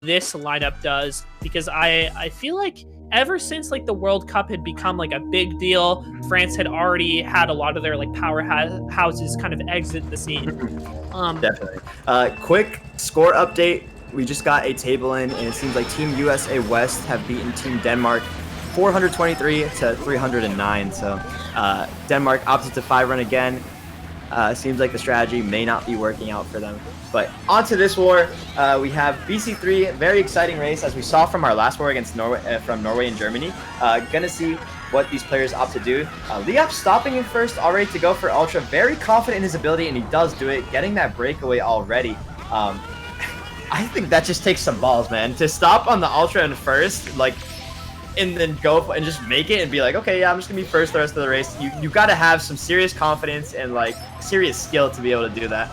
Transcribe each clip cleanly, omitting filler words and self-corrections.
this lineup does, because I feel like ever since like the World Cup had become like a big deal, France had already had a lot of their like powerhouses kind of exit the scene. Definitely. Quick score update. We just got a table in, and it seems like Team USA West have beaten Team Denmark 423 to 309. So Denmark opted to 5-run again. Seems like the strategy may not be working out for them. But on to this war, we have BC3, very exciting race, as we saw from our last war against Norway, from Norway and Germany. Gonna see what these players opt to do. Leops stopping in first, all ready to go for Ultra, very confident in his ability, and he does do it, getting that breakaway already. I think that just takes some balls, man, to stop on the Ultra in first, like, and then go and just make it and be like, okay, yeah, I'm just gonna be first the rest of the race. You got to have some serious confidence and like serious skill to be able to do that.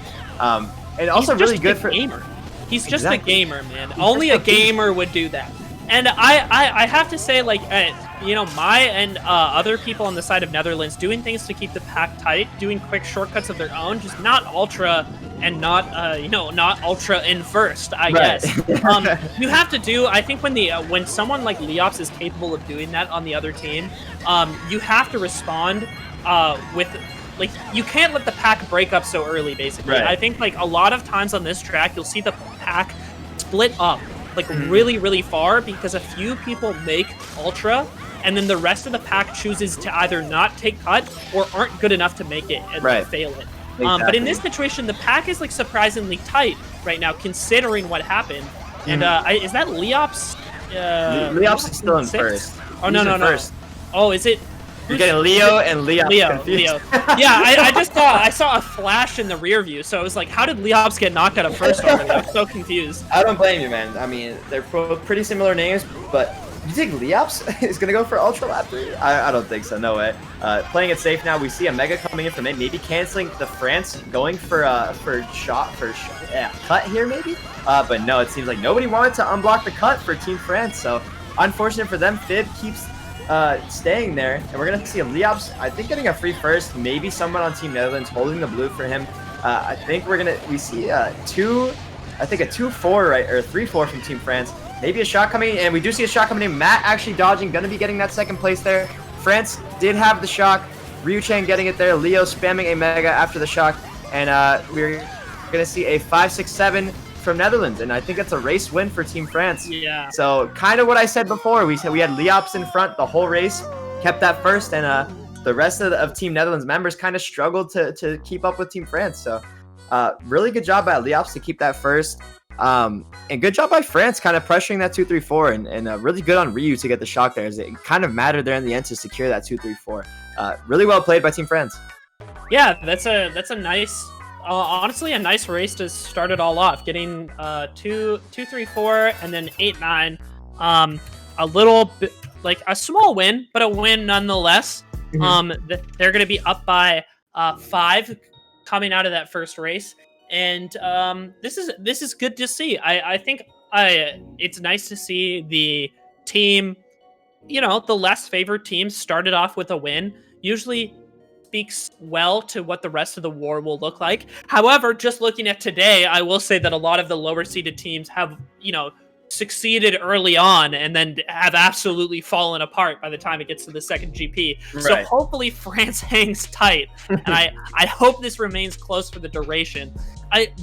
And also really good for gamer. He's just a gamer, man. Only a gamer would do that. And I have to say, like, you know, my and other people on the side of Netherlands doing things to keep the pack tight, doing quick shortcuts of their own, just not ultra and not you know, not ultra in first, I guess. You have to do, I think when someone like Leops is capable of doing that on the other team, you have to respond with, like, you can't let the pack break up so early, basically. Right. I think like a lot of times on this track, you'll see the pack split up like really, really far because a few people make ultra, and then the rest of the pack chooses to either not take cut or aren't good enough to make it and like, fail it. Exactly. But in this situation, the pack is like surprisingly tight right now, considering what happened. And is that Leops? Leops is still in first. Oh, no. First. Oh, is it? You're getting Leo and Leops confused. Leo. Yeah, I just thought I saw a flash in the rear view, so I was like, how did Leops get knocked out of first already? I'm so confused. I don't blame you, man. I mean, they're pretty similar names, but you think Leops is going to go for Ultra Lap 3? I don't think so. No way. Playing it safe now. We see a Mega coming in from it, maybe canceling the France, going for cut here maybe? But no, it seems like nobody wanted to unblock the cut for Team France, so unfortunate for them. Fib keeps staying there, and we're gonna see a Leops, I think, getting a free first, maybe someone on Team Netherlands holding the blue for him. I think we see a 2-4, right, or 3-4 from Team France. Maybe a shot coming in, and we do see a shot coming in. Matt actually dodging, gonna be getting that second place there. France did have the shock. Ryou getting it there. Leo spamming a Mega after the shock, and we're gonna see a 5-6-7 from Netherlands, and I think it's a race win for Team France. Yeah. So kind of what I said before. We said we had Leops in front the whole race, kept that first, and the rest of Team Netherlands members kind of struggled to keep up with Team France. So really good job by Leops to keep that first. And good job by France kind of pressuring that 2-3-4, and really good on Ryou to get the shock there, as it kind of mattered there in the end to secure that 2-3-4. Really well played by Team France. Yeah, that's a nice, honestly, a nice race to start it all off. Getting 2-3-4 and then 8-9. A little bit like a small win, but a win nonetheless. They're going to be up by 5 coming out of that first race. And this is good to see. I think it's nice to see the team, you know, the less favored team started off with a win. Usually speaks well to what the rest of the war will look like. However, just looking at today, I will say that a lot of the lower seeded teams have, you know, succeeded early on and then have absolutely fallen apart by the time it gets to the second GP. Right. So hopefully France hangs tight, and I hope this remains close for the duration.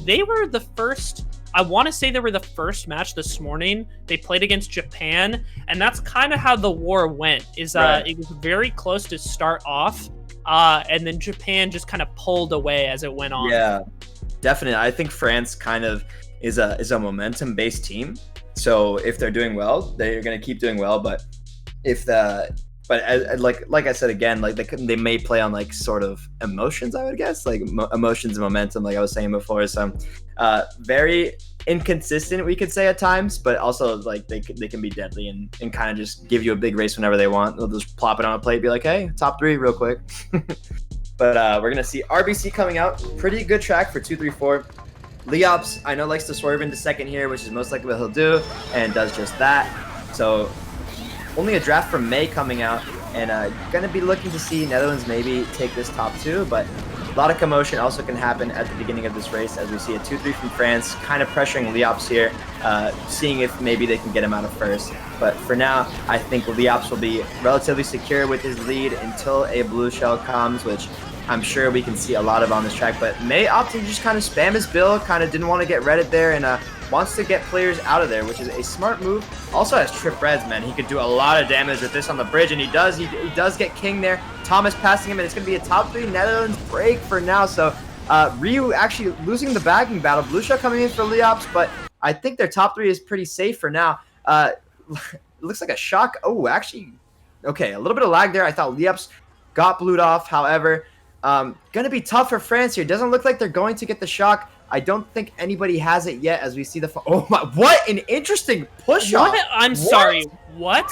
They were the first, I want to say they were the first match this morning. They played against Japan, and that's kind of how the war went. It was very close to start off, and then Japan just kind of pulled away as it went on. Yeah, definitely. I think France kind of is a momentum-based team. So if they're doing well, they're going to keep doing well. But like I said again, like they may play on like sort of emotions, I would guess, like emotions and momentum, like I was saying before. So very inconsistent, we could say at times, but also like they can be deadly and kind of just give you a big race whenever they want. They'll just plop it on a plate, be like, hey, top 3 real quick. But we're gonna see RBC coming out. Pretty good track for 2-3-4. Leops, I know, likes to swerve into second here, which is most likely what he'll do, and does just that. So only a draft from May coming out, and gonna be looking to see Netherlands maybe take this top 2, but a lot of commotion also can happen at the beginning of this race as we see a 2-3 from France, kind of pressuring Leops here, seeing if maybe they can get him out of first. But for now, I think Leops will be relatively secure with his lead until a blue shell comes, which I'm sure we can see a lot of on this track. But May opted to just kind of spam his build, kind of didn't want to get redded there, and wants to get players out of there, which is a smart move. Also has trip reds, man. He could do a lot of damage with this on the bridge, and he does. He does get King there. Thomas passing him, and it's going to be a top 3 Netherlands break for now. So Ryou actually losing the bagging battle. Blue shell coming in for Leops, but I think their top 3 is pretty safe for now. Looks like a shock. Oh, actually, okay, a little bit of lag there. I thought Leops got blued off. However, gonna be tough for France here. Doesn't look like they're going to get the shock. I don't think anybody has it yet as we see the... Oh my, what an interesting push-off. I'm sorry, what?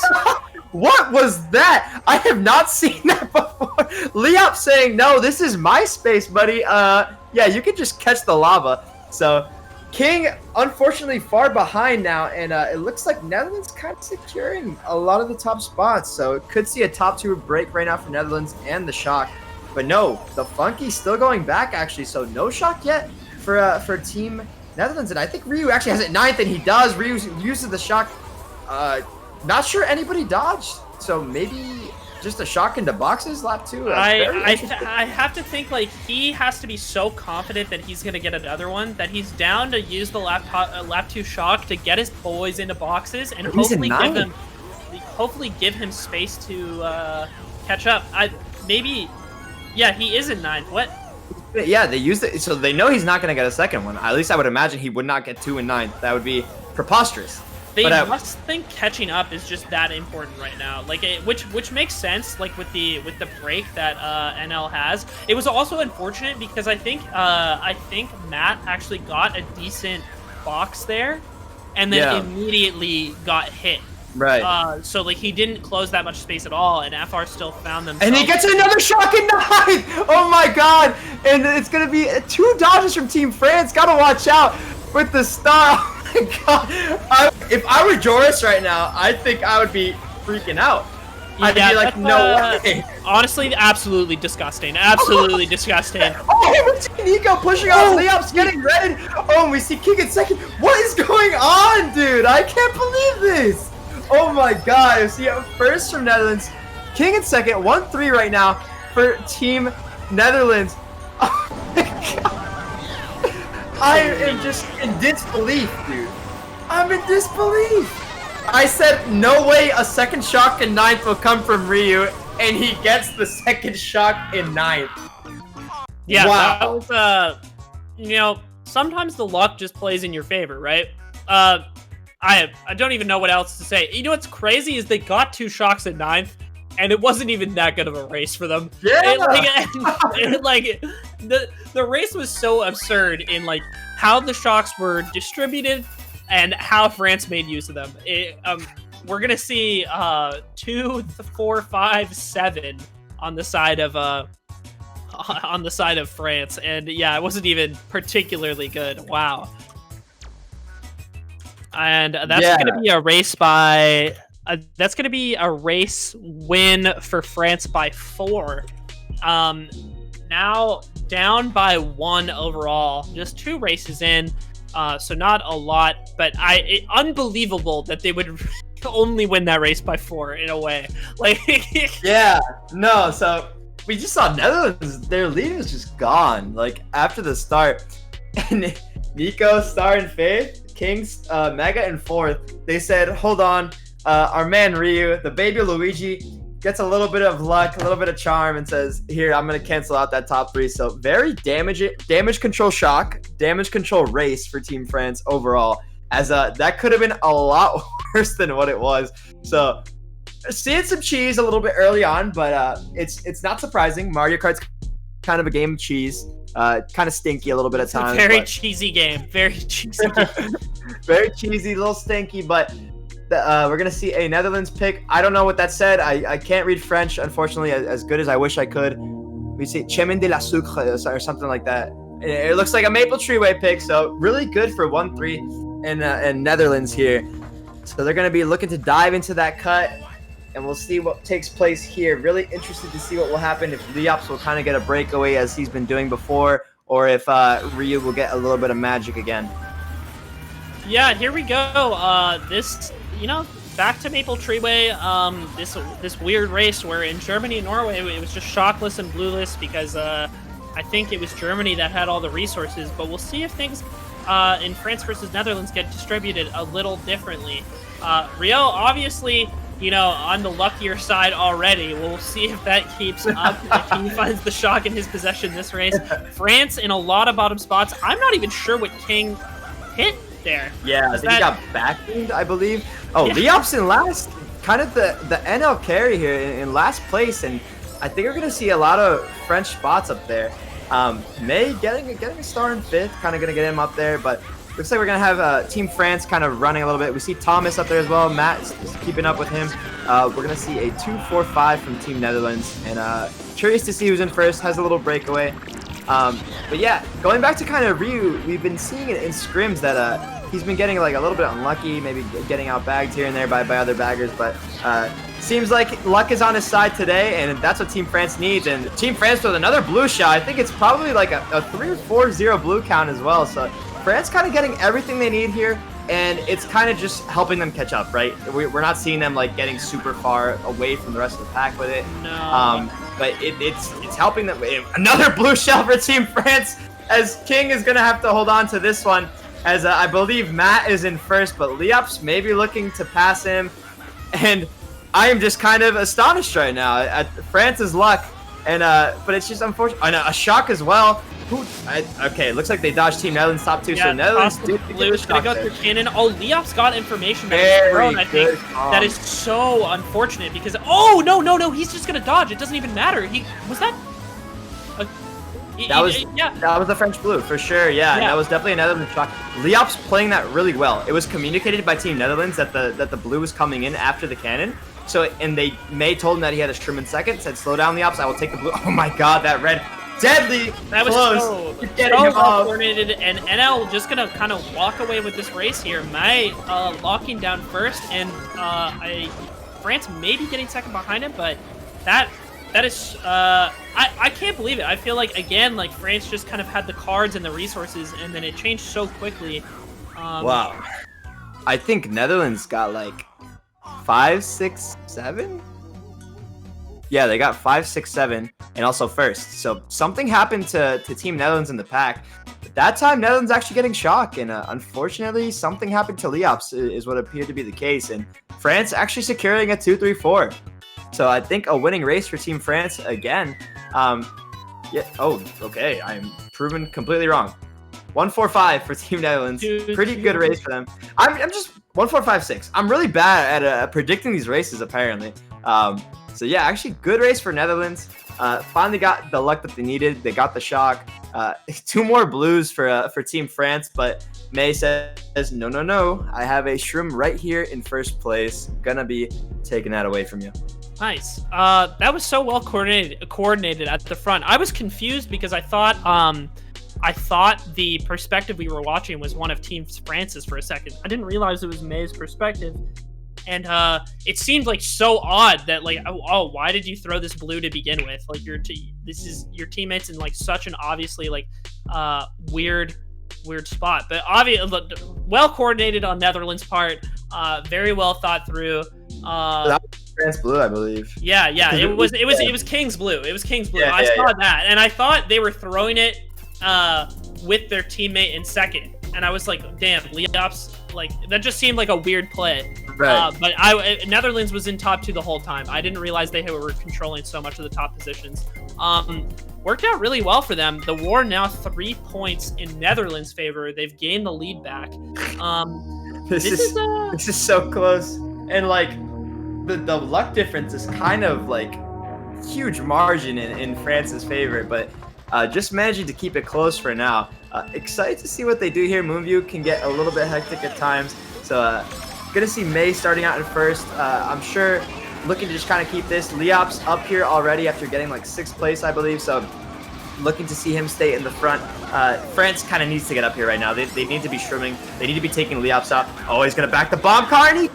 What was that? I have not seen that before. Leops saying, no, this is my space, buddy. Yeah, you can just catch the lava. So King, unfortunately, far behind now, and it looks like Netherlands kind of securing a lot of the top spots. So it could see a top 2 break right now for Netherlands and the shock. But no, the Funky's still going back, actually. So no shock yet for Team Netherlands. And I think Ryou actually has it 9th, and he does. Ryou uses the shock. Not sure anybody dodged. So maybe just a shock into boxes lap 2. I have to think like he has to be so confident that he's gonna get another one that he's down to use the lap 2 shock to get his boys into boxes and hopefully give him space to catch up. Yeah, he is in 9th. What? Yeah, they used it, so they know he's not gonna get a second one. At least I would imagine he would not get 2 in 9th. That would be preposterous. They must think catching up is just that important right now. Like, which makes sense. Like with the break that NL has. It was also unfortunate because I think Matt actually got a decent box there, and then immediately got hit. Right. So like he didn't close that much space at all, and FR still found them. And he gets another shock in 9th. Oh my god! And it's gonna be 2 dodges from Team France. Gotta watch out with the star. Oh my god! If I were Joris right now, I think I would be freaking out. I'd be like, no way. Honestly, absolutely disgusting. Absolutely disgusting. Oh, we see Nico pushing off Leops, getting red. Oh, and we see King in 2nd. What is going on, dude? I can't believe this. Oh my god, see first from Netherlands, King in 2nd, 1-3 right now for Team Netherlands. Oh my god. I am just in disbelief, dude. I'm in disbelief. I said no way a second shock in 9th will come from Ryou, and he gets the second shock in 9th. Yeah, wow. That was, sometimes the luck just plays in your favor, right? I don't even know what else to say. You know what's crazy is they got 2 shocks at 9th, and it wasn't even that good of a race for them. Yeah. The race was so absurd in like how the shocks were distributed and how France made use of them. We're gonna see 2, 4, 5, 7 on the side of France, and yeah, it wasn't even particularly good. Wow. And that's going to be a race by... that's going to be a race win for France by 4. Now down by 1 overall. Just 2 races in, so not a lot. But unbelievable that they would only win that race by 4 in a way. Like, yeah, no. So we just saw Netherlands. Their lead was just gone. Like after the start, and Nico, Star, and Faith. Kings, Mega in 4th. They said, hold on, our man Ryou, the baby Luigi, gets a little bit of luck, a little bit of charm, and says, here, I'm going to cancel out that top 3. So very damage control shock, damage control race for Team France overall, as that could have been a lot worse than what it was. So seeing some cheese a little bit early on, but it's not surprising. Mario Kart's kind of a game of cheese. Kind of stinky a little bit at times. Very cheesy game. Very cheesy game. Very cheesy, a little stinky, but we're going to see a Netherlands pick. I don't know what that said. I can't read French, unfortunately, as good as I wish I could. We see Chemin de la Sucre or something like that. It looks like a Maple Treeway pick, so really good for 1-3 in Netherlands here. So they're going to be looking to dive into that cut. and we'll see what takes place here. Really interested to see what will happen if Leops will kind of get a breakaway as he's been doing before, or if Ryou will get a little bit of magic again. Yeah, here we go. This, back to Maple Treeway. This weird race where in Germany and Norway it was just shockless and blueless because I think it was Germany that had all the resources. But we'll see if things in France versus Netherlands get distributed a little differently. Ryou, obviously, on the luckier side already. We'll see if that keeps up, if he finds the shock in his possession this race. France in a lot of bottom spots. I'm not even sure what King hit there. Yeah, I think he got backbeamed, I believe. Oh, yeah. Leops in last, kind of the NL carry here in last place, and I think we're going to see a lot of French spots up there. May getting a star in 5th, kind of going to get him up there, but looks like we're going to have Team France kind of running a little bit. We see Thomas up there as well. Matt is keeping up with him. We're going to see a 2-4-5 from Team Netherlands. And curious to see who's in first. Has a little breakaway. But yeah, going back to kind of Ryou, we've been seeing it in scrims that he's been getting like a little bit unlucky, maybe getting out bagged here and there by other baggers. But seems like luck is on his side today, and that's what Team France needs. And Team France with another blue shot. I think it's probably like a 3 or 4-0 blue count as well. So France kind of getting everything they need here, and it's kind of just helping them catch up, right? We're not seeing them like getting super far away from the rest of the pack with it. No. But it's helping them. Another blue shell for Team France, as King is going to have to hold on to this one, as I believe Matt is in first, but Leops may be looking to pass him, and I am just kind of astonished right now at France's luck, and but it's just unfortunate. And a shock as well. Okay, looks like they dodged Team Netherlands top 2, so Netherlands did blue is gonna go through cannon. Oh, Leops got information that was thrown, I think. That is so unfortunate because no, he's just gonna dodge. It doesn't even matter. That was the French blue for sure. Yeah, and that was definitely a Netherlands shock. Leops playing that really well. It was communicated by Team Netherlands that the blue was coming in after the cannon. So May told him that he had a Shroom in second. Said, "Slow down, Leops. I will take the blue." Oh my God, that red. Deadly that was close. so well coordinated, and NL just gonna kind of walk away with this race here. May locking down first, and France maybe getting second behind him, but that is I can't believe it. I feel like again like France just kind of had the cards and the resources, and then it changed so quickly. Wow, I think Netherlands got like 5, 6, 7. Yeah, they got 5, 6, 7, and also first. So something happened to Team Netherlands in the pack. But that time, Netherlands actually getting shock, and unfortunately, something happened to Leops is what appeared to be the case. And France actually securing a 2-3-4. So I think a winning race for Team France again. Yeah. Oh, okay. I am proven completely wrong. 1-4-5 for Team Netherlands. Pretty good race for them. I'm just 1-4-5-6. I'm really bad at predicting these races apparently. So yeah, actually good race for Netherlands. Finally got the luck that they needed. They got the shock. 2 more blues for Team France, but May says, no. I have a Shroom right here in first place. Gonna be taking that away from you. Nice. That was so well coordinated at the front. I was confused because I thought the perspective we were watching was one of Team France's for a second. I didn't realize it was May's perspective. And it seemed like so odd that like, oh, why did you throw this blue to begin with? Like this is your teammates in like such an obviously like weird spot, but well coordinated on Netherlands' part. Very well thought through. That was France blue, I believe. Yeah. It was King's blue. It was King's blue. I saw that, and I thought they were throwing it with their teammate in second, and I was like, damn, Leops. Like that just seemed like a weird play. Right. But Netherlands was in top 2 the whole time. I didn't realize they were controlling so much of the top positions. Worked out really well for them. The war now 3 points in Netherlands' favor. They've gained the lead back. This is so close, and like the luck difference is kind of like huge margin in France's favor, but just managing to keep it close for now. Excited to see what they do here. Moonview can get a little bit hectic at times, so gonna see May starting out in first. I'm sure looking to just kind of keep this. Leops up here already after getting like 6th place, I believe, so looking to see him stay in the front. France kind of needs to get up here right now. They need to be shrooming. They need to be taking Leops out. Oh, he's gonna back the bomb car, and he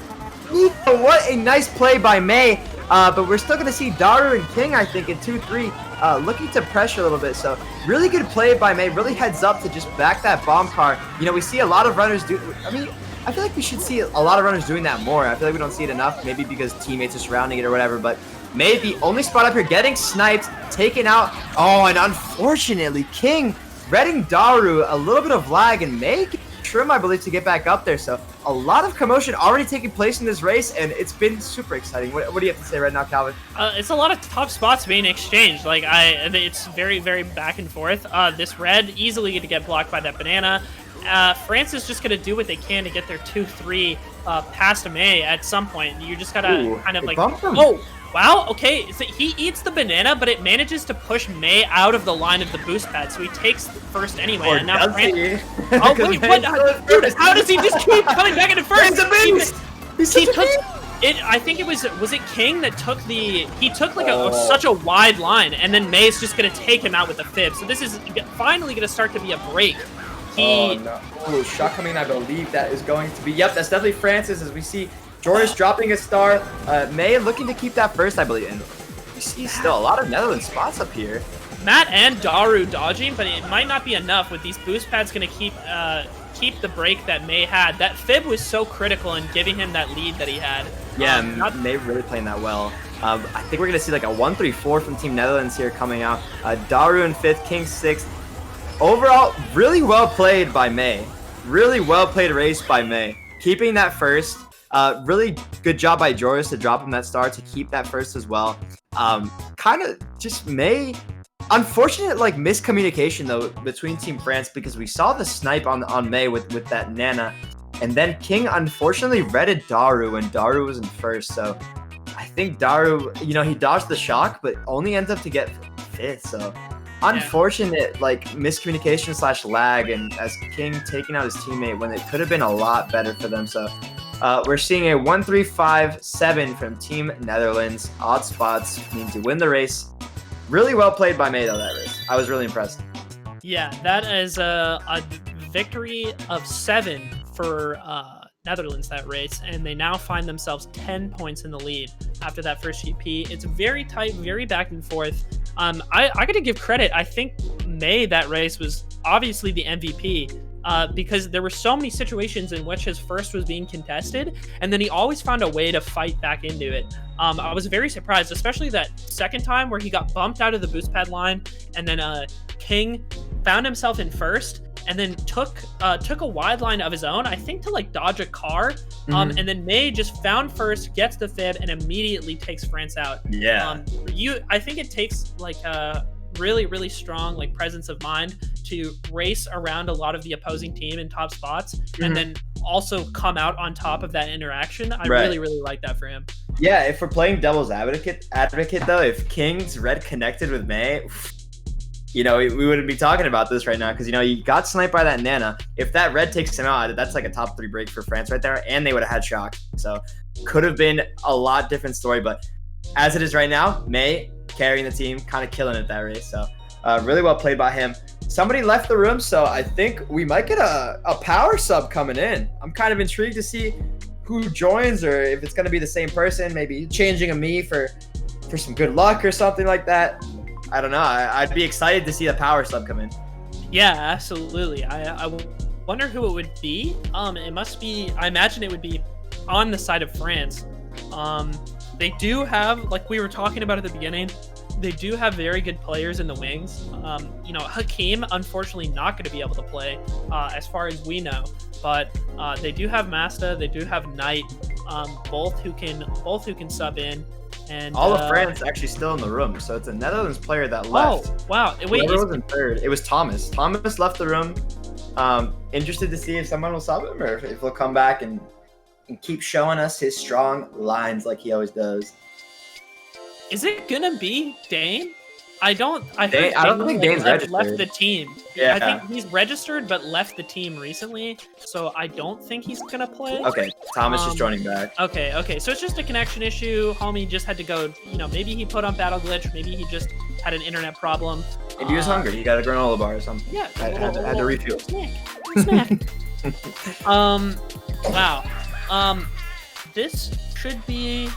Nico, what a nice play by May. But we're still going to see Daru and King, I think, in 2-3, looking to pressure a little bit. So really good play by May. Really heads up to just back that bomb car. You know, we see a lot of runners do. I mean, I feel like we should see a lot of runners doing that more. I feel like we don't see it enough, maybe because teammates are surrounding it or whatever. But May, the only spot up here, getting sniped, taken out. Oh, and unfortunately, King reading Daru, a little bit of lag, and May trim, I believe, to get back up there. So a lot of commotion already taking place in this race, and it's been super exciting. What do you have to say right now, Calvin? It's a lot of tough spots being exchanged. Like it's very, very back and forth. This red easily going to get blocked by that banana. France is just going to do what they can to get their 2-3 past May at some point. You just got to kind of like, oh, wow, okay, so he eats the banana, but it manages to push May out of the line of the boost pad, so he takes first anyway. Or and now does he? Oh, wait, what? Dude, how does he just keep coming back into first? He's a beast! He took it. I think it was it King that took the. He took like such a wide line, and then May's just gonna take him out with the fib. So this is finally gonna start to be a break. Oh no! Oh, shot coming. I believe that is going to be. Yep, that's definitely Francis. As we see Joris dropping a star. May looking to keep that first, I believe. And you see still a lot of Netherlands spots up here. Matt and Daru dodging, but it might not be enough with these boost pads going to keep the break that May had. That fib was so critical in giving him that lead that he had. Yeah, May really playing that well. I think we're going to see like a 1-3-4 from Team Netherlands here coming out. Daru in 5th, King 6th. Overall, really well played by May. Really well played race by May. Keeping that first. Really good job by Joris to drop him that star to keep that first as well. Kind of just May. Unfortunate like miscommunication though between Team France, because we saw the snipe on May with that Nana, and then King unfortunately redded Daru and Daru was in first. So I think Daru, you know, he dodged the shock but only ends up to get 5th. So unfortunate like miscommunication / lag, and as King taking out his teammate when it could have been a lot better for them. So we're seeing a 1-3-5-7 from Team Netherlands. Odd spots mean to win the race. Really well played by May though, that race. I was really impressed. Yeah, that is a victory of 7 for Netherlands that race, and they now find themselves 10 points in the lead after that first GP. It's very tight, very back and forth. I got to give credit. I think May that race was obviously the MVP. Because there were so many situations in which his first was being contested, and then he always found a way to fight back into it. I was very surprised, especially that second time where he got bumped out of the boost pad line, and then King found himself in first, and then took a wide line of his own, I think, to like dodge a car. And then May just found first, gets the fib, and immediately takes France out. Yeah. I think it takes like a really, really strong like presence of mind to race around a lot of the opposing team in top spots, and then also come out on top of that interaction. I really, really like that for him. Yeah, if we're playing devil's advocate though, if King's red connected with May, you know, we wouldn't be talking about this right now, because, you know, you got sniped by that Nana. If that red takes him out, that's like a top 3 break for France right there, and they would have had shock. So could have been a lot different story, but as it is right now, May carrying the team, kind of killing it that race. So really well played by him. Somebody left the room, so I think we might get a power sub coming in. I'm kind of intrigued to see who joins, or if it's going to be the same person, maybe changing a me for some good luck or something like that. I don't know. I'd be excited to see a power sub come in. Yeah, absolutely. I wonder who it would be. It must be, I imagine it would be on the side of France. They do have, like we were talking about at the beginning, they do have very good players in the wings. You know, Hakeem, unfortunately, not going to be able to play as far as we know. But they do have Masta, they do have Knight, both who can sub in. And all of France actually still in the room, so it's a Netherlands player that left. Oh, wow. Wait, whoever was in third? It was Thomas. Thomas left the room. Interested to see if someone will sub him, or if he'll come back and keep showing us his strong lines like he always does. Is it gonna be Dane? I don't think Dane's registered. Left the team. Yeah. I think he's registered but left the team recently, so I don't think he's gonna play. Okay, Thomas is joining back. Okay. So it's just a connection issue. Homie just had to go. You know, maybe he put on Battle Glitch. Maybe he just had an internet problem. Maybe he was hungry. He got a granola bar or something. Yeah. Had to refuel. Snack. Wow. this should be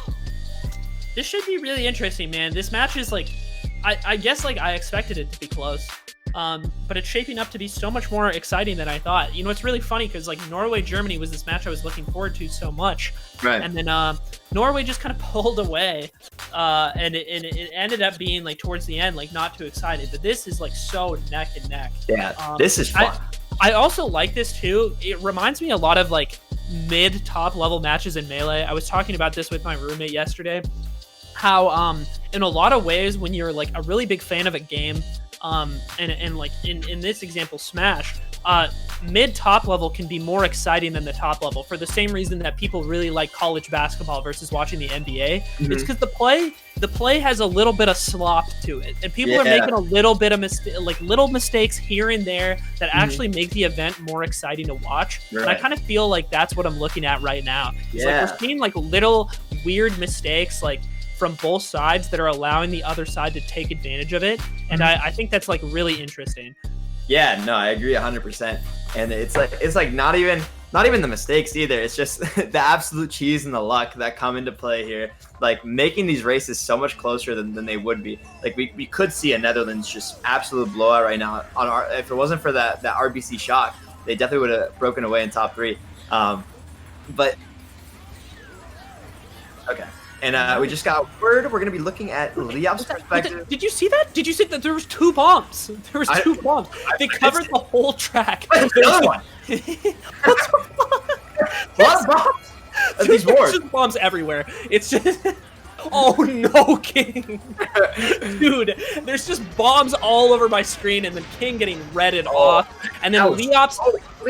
really interesting, man. This match is like, I guess like I expected it to be close. But it's shaping up to be so much more exciting than I thought. You know, it's really funny because like Norway-Germany was this match I was looking forward to so much. Right. And then Norway just kind of pulled away. And it ended up being like towards the end, like not too excited. But this is like so neck and neck. Yeah, this is fun. I also like this too. It reminds me a lot of like mid-top level matches in Melee. I was talking about this with my roommate yesterday. How in a lot of ways when you're like a really big fan of a game, and like in this example Smash, mid-top level can be more exciting than the top level for the same reason that people really like college basketball versus watching the NBA. It's because the play has a little bit of slop to it, and people are making a little bit of little mistakes here and there that actually make the event more exciting to watch. Right. And I kind of feel like that's what I'm looking at right now. It's like we're seeing like little weird mistakes like from both sides that are allowing the other side to take advantage of it. And I think that's like really interesting. Yeah, no, I agree 100%. And it's like not even the mistakes either. It's just the absolute cheese and the luck that come into play here, like making these races so much closer than they would be. Like we could see a Netherlands just absolute blowout right now. If it wasn't for that RBC shock, they definitely would have broken away in top 3. But okay. And we just got word we're going to be looking at Leops' perspective. Did you see that? Did you see that there was 2 bombs? There was 2 bombs. They covered the whole track. Where's the other one? A lot of bombs. These wars. There's just bombs everywhere. It's just... Oh no, King! Dude, there's just bombs all over my screen, and then King getting redded off, and then Leops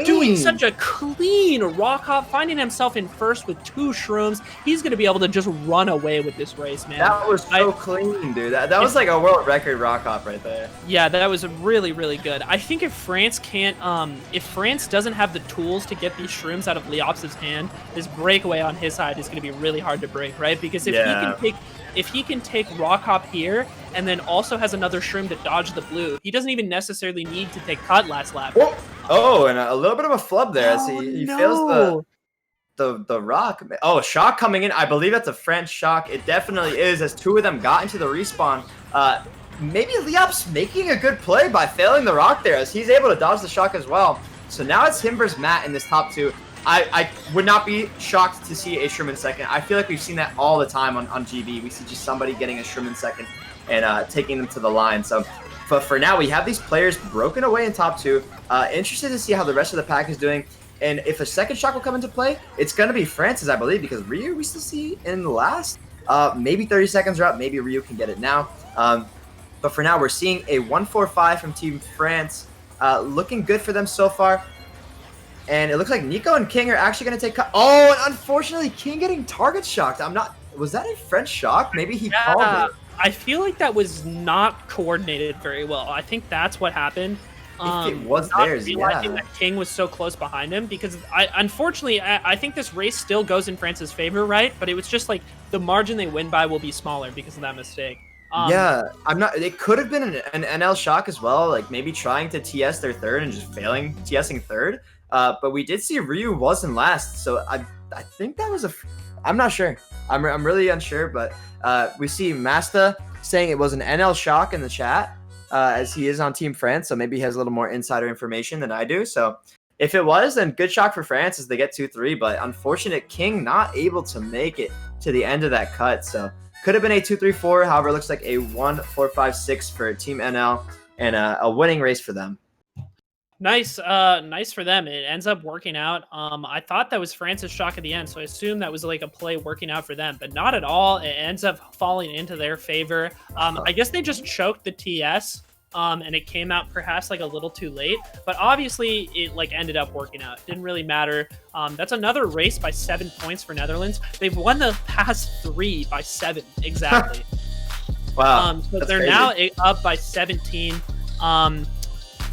doing such a clean rock hop, finding himself in first with 2 shrooms. He's gonna be able to just run away with this race, man. That was so clean, dude. That was like a world record rock hop right there. Yeah, that was really, really good. I think if France can't, if France doesn't have the tools to get these shrooms out of Leops' hand, this breakaway on his side is gonna be really hard to break, right? Because if he can take rock hop here and then also has another shroom to dodge the blue, he doesn't even necessarily need to take cut last lap. Oh, and a little bit of a flub there as he fails the rock. Oh, shock coming in. I believe that's a French shock. It definitely is, as 2 of them got into the respawn. Maybe Leops making a good play by failing the rock there, as he's able to dodge the shock as well. So now it's him versus Matt in this top 2. I would not be shocked to see a shroom in second. I feel like we've seen that all the time on GB. We see just somebody getting a shroom in second and taking them to the line. So, but for now, we have these players broken away in top 2. Interested to see how the rest of the pack is doing. And if a second shock will come into play, it's going to be France's, I believe, because Ryou we still see in the last. Maybe 30 seconds are up. Maybe Ryou can get it now. But for now, we're seeing a 1-4-5 from Team France. Looking good for them so far. And it looks like Nico and King are actually going to take cut. Oh, and unfortunately, King getting target shocked. Was that a French shock? Maybe he called it. I feel like that was not coordinated very well. I think that's what happened. If it was theirs, realizing that King was so close behind him, because unfortunately, I think this race still goes in France's favor, right? But it was just like the margin they win by will be smaller because of that mistake. Yeah, it could have been an NL shock as well, like maybe trying to TS their third and just failing TSing third. But we did see Ryou was in last, so I think that was I'm not sure. I'm really unsure, but we see Masta saying it was an NL shock in the chat, as he is on Team France, so maybe he has a little more insider information than I do. So if it was, then good shock for France as they get 2-3, but unfortunate King not able to make it to the end of that cut. So could have been a 2-3-4, however, it looks like a 1-4-5-6 for Team NL and a winning race for them. Nice for them. It ends up working out. I thought that was France's shock at the end, so I assumed that was like a play working out for them, but not at all. It ends up falling into their favor. I guess they just choked the TS, and it came out perhaps like a little too late, but obviously it like ended up working out. Didn't really matter. That's another race by 7 points for Netherlands. They've won the past 3 by 7 exactly. Wow. So they're crazy. Now up by 17.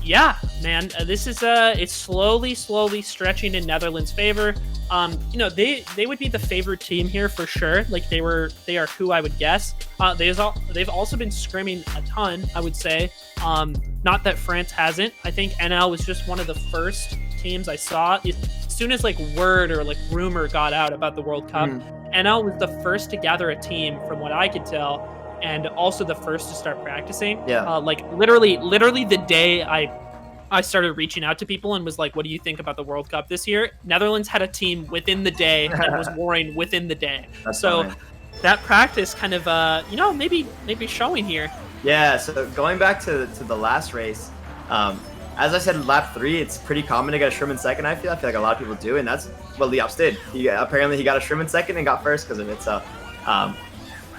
Yeah, man, this is it's slowly stretching in Netherlands' favor. You know, they would be the favorite team here for sure. Like they are who I would guess. They've also been scrimming a ton, I would say. Not that France hasn't. I think NL was just one of the first teams I saw, as soon as like word or like rumor got out about the World Cup, NL was the first to gather a team, from what I could tell, and also the first to start practicing. Yeah. Like literally the day I started reaching out to people and was like, what do you think about the World Cup this year? Netherlands had a team within the day and was warring within the day. That's so fine. that practice kind of, maybe showing here. Yeah, so going back to the last race, as I said, lap 3, it's pretty common to get a shroom in second, I feel like a lot of people do, and that's what Leops did. Apparently he got a shroom in second and got first because of it, so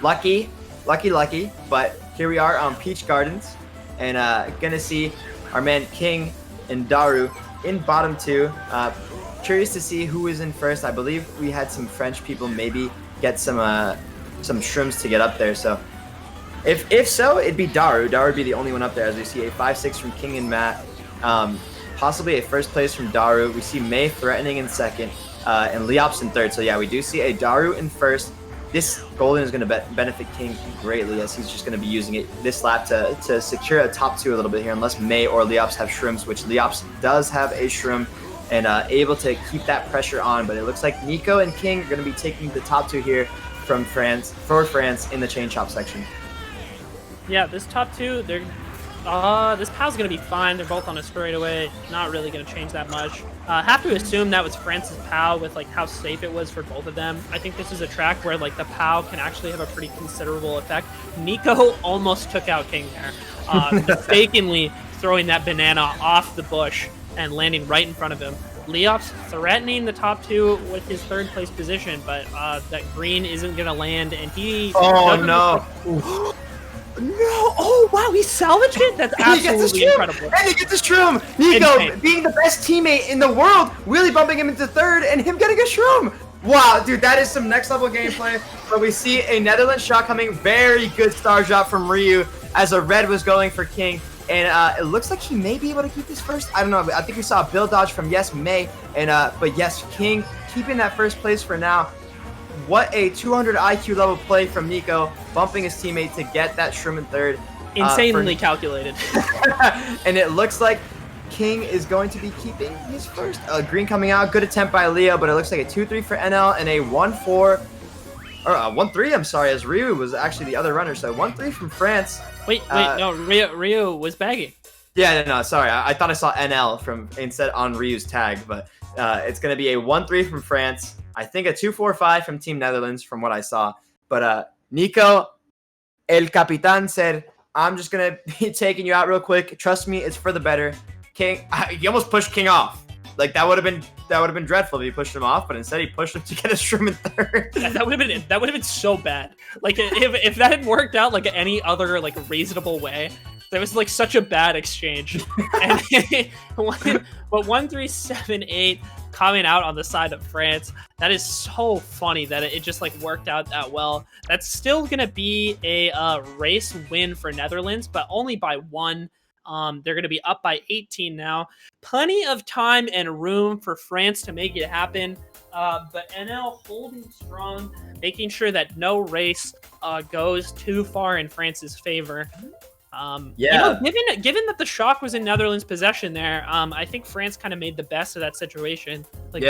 lucky, but here we are on Peach Gardens, and gonna see our man King and Daru in bottom 2. Curious to see who is in first. I believe we had some French people maybe get some shrooms to get up there. So if so, it'd be Daru. Daru would be the only one up there, as we see a 5-6 from King and Matt. Possibly a first place from Daru. We see May threatening in second, and Leops in third. So yeah, we do see a Daru in first. This golden is going to benefit King greatly, as he's just going to be using it this lap to secure a top 2 a little bit here, unless May or Leops have shrooms, which Leops does have a shroom, and able to keep that pressure on. But it looks like Nico and King are going to be taking the top 2 here from France, for France, in the chain chop section. Yeah, this top 2, they're this POW's going to be fine. They're both on a straightaway. Not really going to change that much. Have to assume that was France's POW with like how safe it was for both of them. I think this is a track where like the POW can actually have a pretty considerable effect. Nico almost took out King there, mistakenly throwing that banana off the bush and landing right in front of him. Leops threatening the top 2 with his 3rd place position, but that green isn't going to land, and he... Oh, no. No! Oh wow, he salvaged it? That's absolutely incredible. And he gets a shroom! Nico being the best teammate in the world, really bumping him into 3rd, and him getting a shroom! Wow, dude, that is some next level gameplay. But we see a Netherlands shot coming. Very good star drop from Ryou as a red was going for King. And it looks like he may be able to keep this first. I don't know. I think we saw a build dodge from May. And but yes, King keeping that first place for now. What a 200 IQ level play from Nico, bumping his teammate to get that shroom in 3rd. Insanely calculated. And it looks like King is going to be keeping his first. Green coming out. Good attempt by Leo, but it looks like a 2-3 for NL and a 1-4. Or 1-3, I'm sorry, as Ryou was actually the other runner. So 1-3 from France. Wait, no, Ryou was bagging. Yeah, no, sorry. I thought I saw NL from instead on Ryou's tag, but it's going to be a 1-3 from France. I think a 2-4-5 from Team Netherlands from what I saw. But Nico, El Capitan, said, I'm just going to be taking you out real quick. Trust me, it's for the better. King, he almost pushed King off. Like, that would have been dreadful if he pushed him off, but instead he pushed him to get a shroom in 3rd. Yeah, that would have been so bad. Like, if that had worked out like any other like reasonable way, that was like such a bad exchange. And but 1-3-7-8 coming out on the side of France. That is so funny that it just like worked out that well. That's still gonna be a race win for Netherlands, but only by 1. They're going to be up by 18 now. Plenty of time and room for France to make it happen. But NL holding strong, making sure that no race goes too far in France's favor. Yeah. Given that the shock was in Netherlands' possession there, I think France kind of made the best of that situation. Like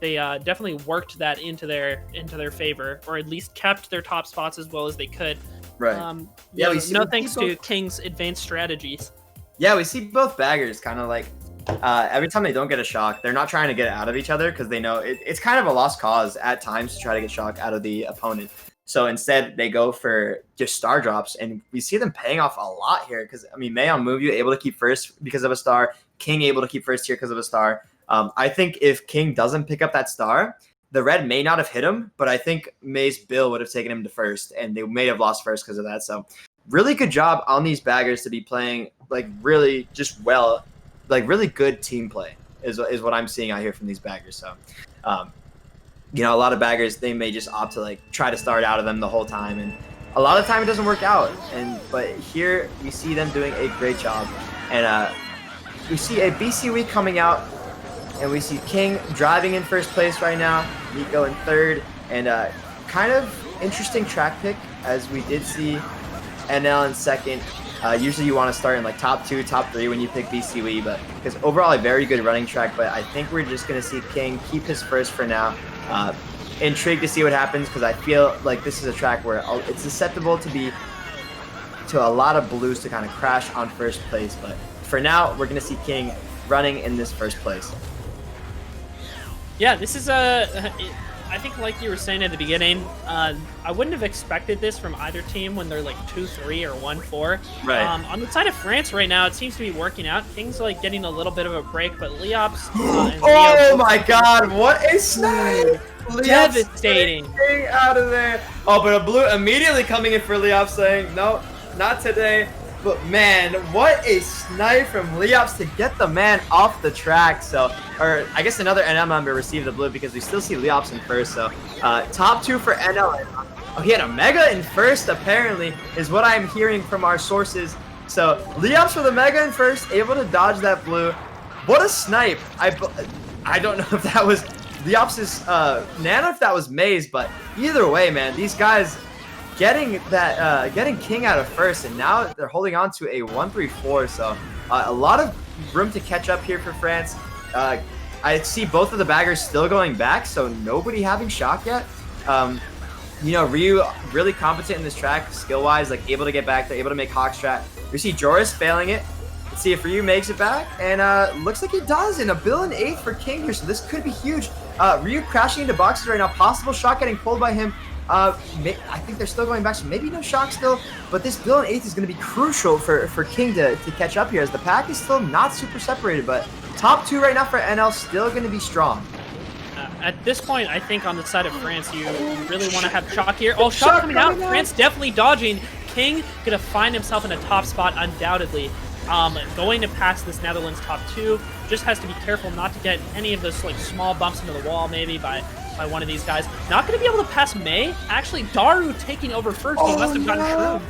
they definitely worked that into their favor, or at least kept their top spots as well as they could. Right. No thanks to King's advanced strategies. Yeah, we see both baggers kind of like every time they don't get a shock, they're not trying to get out of each other because they know it's kind of a lost cause at times to try to get shock out of the opponent. So instead, they go for just star drops, and we see them paying off a lot here because, I mean, May on Move You able to keep first because of a star, King able to keep first here because of a star. I think if King doesn't pick up that star, the red may not have hit him, but I think May's bill would have taken him to first, and they may have lost first because of that. So really good job on these baggers to be playing like really just well, like really good team play is what I'm seeing out here from these baggers. So, you know, a lot of baggers, they may just opt to like try to start out of them the whole time, and a lot of the time it doesn't work out. But here we see them doing a great job, and we see a BC week coming out. And we see King driving in first place right now, Nico in third, and kind of interesting track pick as we did see NL in second Usually you want to start in like top 2, top 3 when you pick BCWE, but because overall a very good running track. But I think we're just going to see King keep his first for now. Intrigued to see what happens because I feel like this is a track where it's susceptible to a lot of blues to kind of crash on first place. But for now, we're going to see King running in this first place. Yeah, this is I think like you were saying at the beginning, I wouldn't have expected this from either team when they're like 2-3 or 1-4. Right. On the side of France right now, it seems to be working out. King's like getting a little bit of a break, but Leops and oh my God, what a snipe! Devastating. Out of there. Oh, but a blue immediately coming in for Leops saying, no, not today. But man, what a snipe from Leops to get the man off the track. So, or I guess another NL member received the blue because we still see Leops in first. So, top 2 for NL. Oh, he had a mega in first, apparently, is what I'm hearing from our sources. So, Leops with a mega in first, able to dodge that blue. What a snipe. I don't know if that was Leops' Nano, if that was Maze, but either way, man, these guys getting King out of first, and now they're holding on to a 1-3-4. So a lot of room to catch up here for France. I see both of the baggers still going back, so nobody having shock yet. You know, Ryou really competent in this track, skill-wise, like able to get back, they're able to make hawk strat. We see Joris failing it. Let's see if Ryou makes it back, and looks like he does, and a bill and 8 for King here, so this could be huge. Ryou crashing into boxes right now, possible shot getting pulled by him. I think they're still going back, so maybe no shock still, but this bill in 8th is going to be crucial for King to catch up here, as the pack is still not super separated, but top 2 right now for NL still going to be strong. At this point, I think on the side of France, you really want to have shock here. Oh, shock coming out. France definitely dodging. King going to find himself in a top spot, undoubtedly. Going to pass this Netherlands top 2, just has to be careful not to get any of those like small bumps into the wall, maybe by one of these guys. Not going to be able to pass May. Actually, Daru taking over first. He must have gotten shroomed.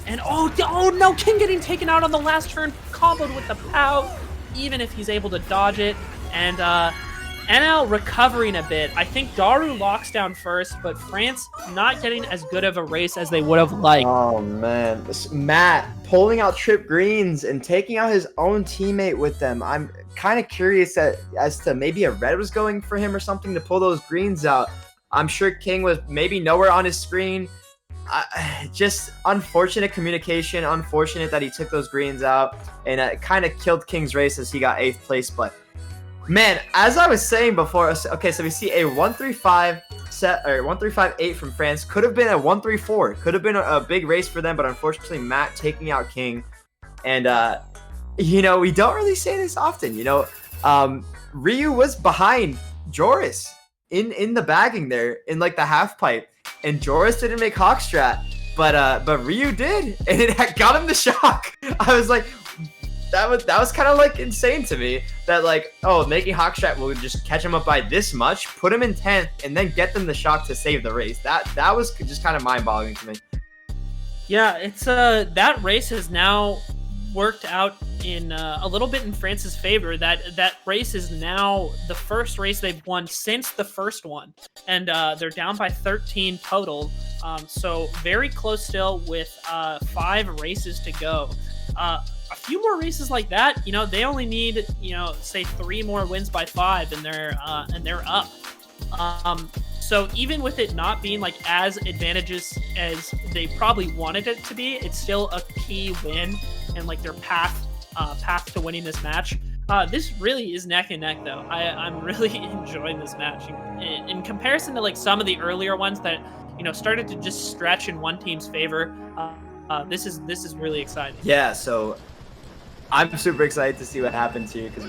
And oh no, King getting taken out on the last turn, comboed with the POW, even if he's able to dodge it. And NL recovering a bit. I think Daru locks down first, but France not getting as good of a race as they would have liked. Oh man, Matt pulling out trip greens and taking out his own teammate with them. I'm kind of curious as to maybe a red was going for him or something to pull those greens out. I'm sure King was maybe nowhere on his screen. Just unfortunate communication, unfortunate that he took those greens out, and it kind of killed King's race as he got 8th place. But man, as I was saying before, okay, so we see a 1-3-5 set, or 1-3-5-8 from France. Could have been a 1-3-4. Could have been a big race for them, but unfortunately, Matt taking out King. And, you know, we don't really say this often. You know, Ryou was behind Joris in the bagging there, in like the half pipe. And Joris didn't make hawk strat, but Ryou did, and it got him the shock. I was like, that was kind of like insane to me, that like, oh, making hawk strat will just catch him up by this much, put him in 10th, and then get them the shock to save the race. That was just kind of mind-boggling to me. Yeah, it's that race has now worked out in a little bit in France's favor. That race is now the first race they've won since the first one, and they're down by 13 total. So very close still with 5 races to go. A few more races like that, you know, they only need, you know, say 3 more wins by 5, and they're up. So even with it not being like as advantageous as they probably wanted it to be, it's still a key win and like their path to winning this match. This really is neck and neck, though. I'm really enjoying this match in comparison to like some of the earlier ones that, you know, started to just stretch in one team's favor. This is really exciting. Yeah, so I'm super excited to see what happens here, because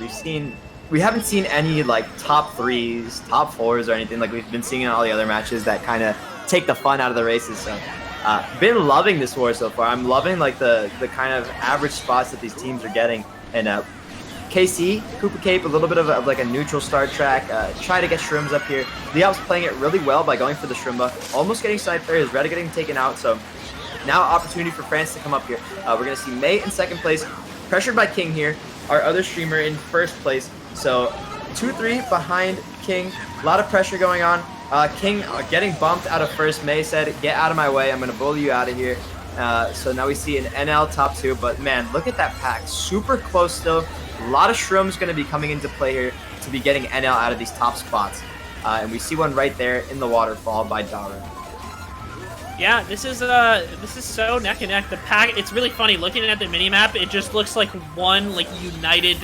we haven't seen any like top 3s, top 4s or anything like we've been seeing in all the other matches that kind of take the fun out of the races. So been loving this war so far. I'm loving like the kind of average spots that these teams are getting. And KC, Koopa Cape, a little bit of like a neutral start track. Try to get Shrooms up here. Leops playing it really well by going for the Shroomba. Almost getting sniped there. His red getting taken out. So now opportunity for France to come up here. We're going to see May in 2nd place. Pressured by King here. Our other streamer in 1st place. So 2-3 behind King. A lot of pressure going on. King getting bumped out of 1st. May said, get out of my way. I'm going to bully you out of here. So now we see an NL top 2, but man, look at that pack. Super close still. A lot of shrooms going to be coming into play here to be getting NL out of these top spots. And we see one right there in the waterfall by Daru. Yeah, this is so neck and neck. The pack, it's really funny looking at the minimap. It just looks like one united,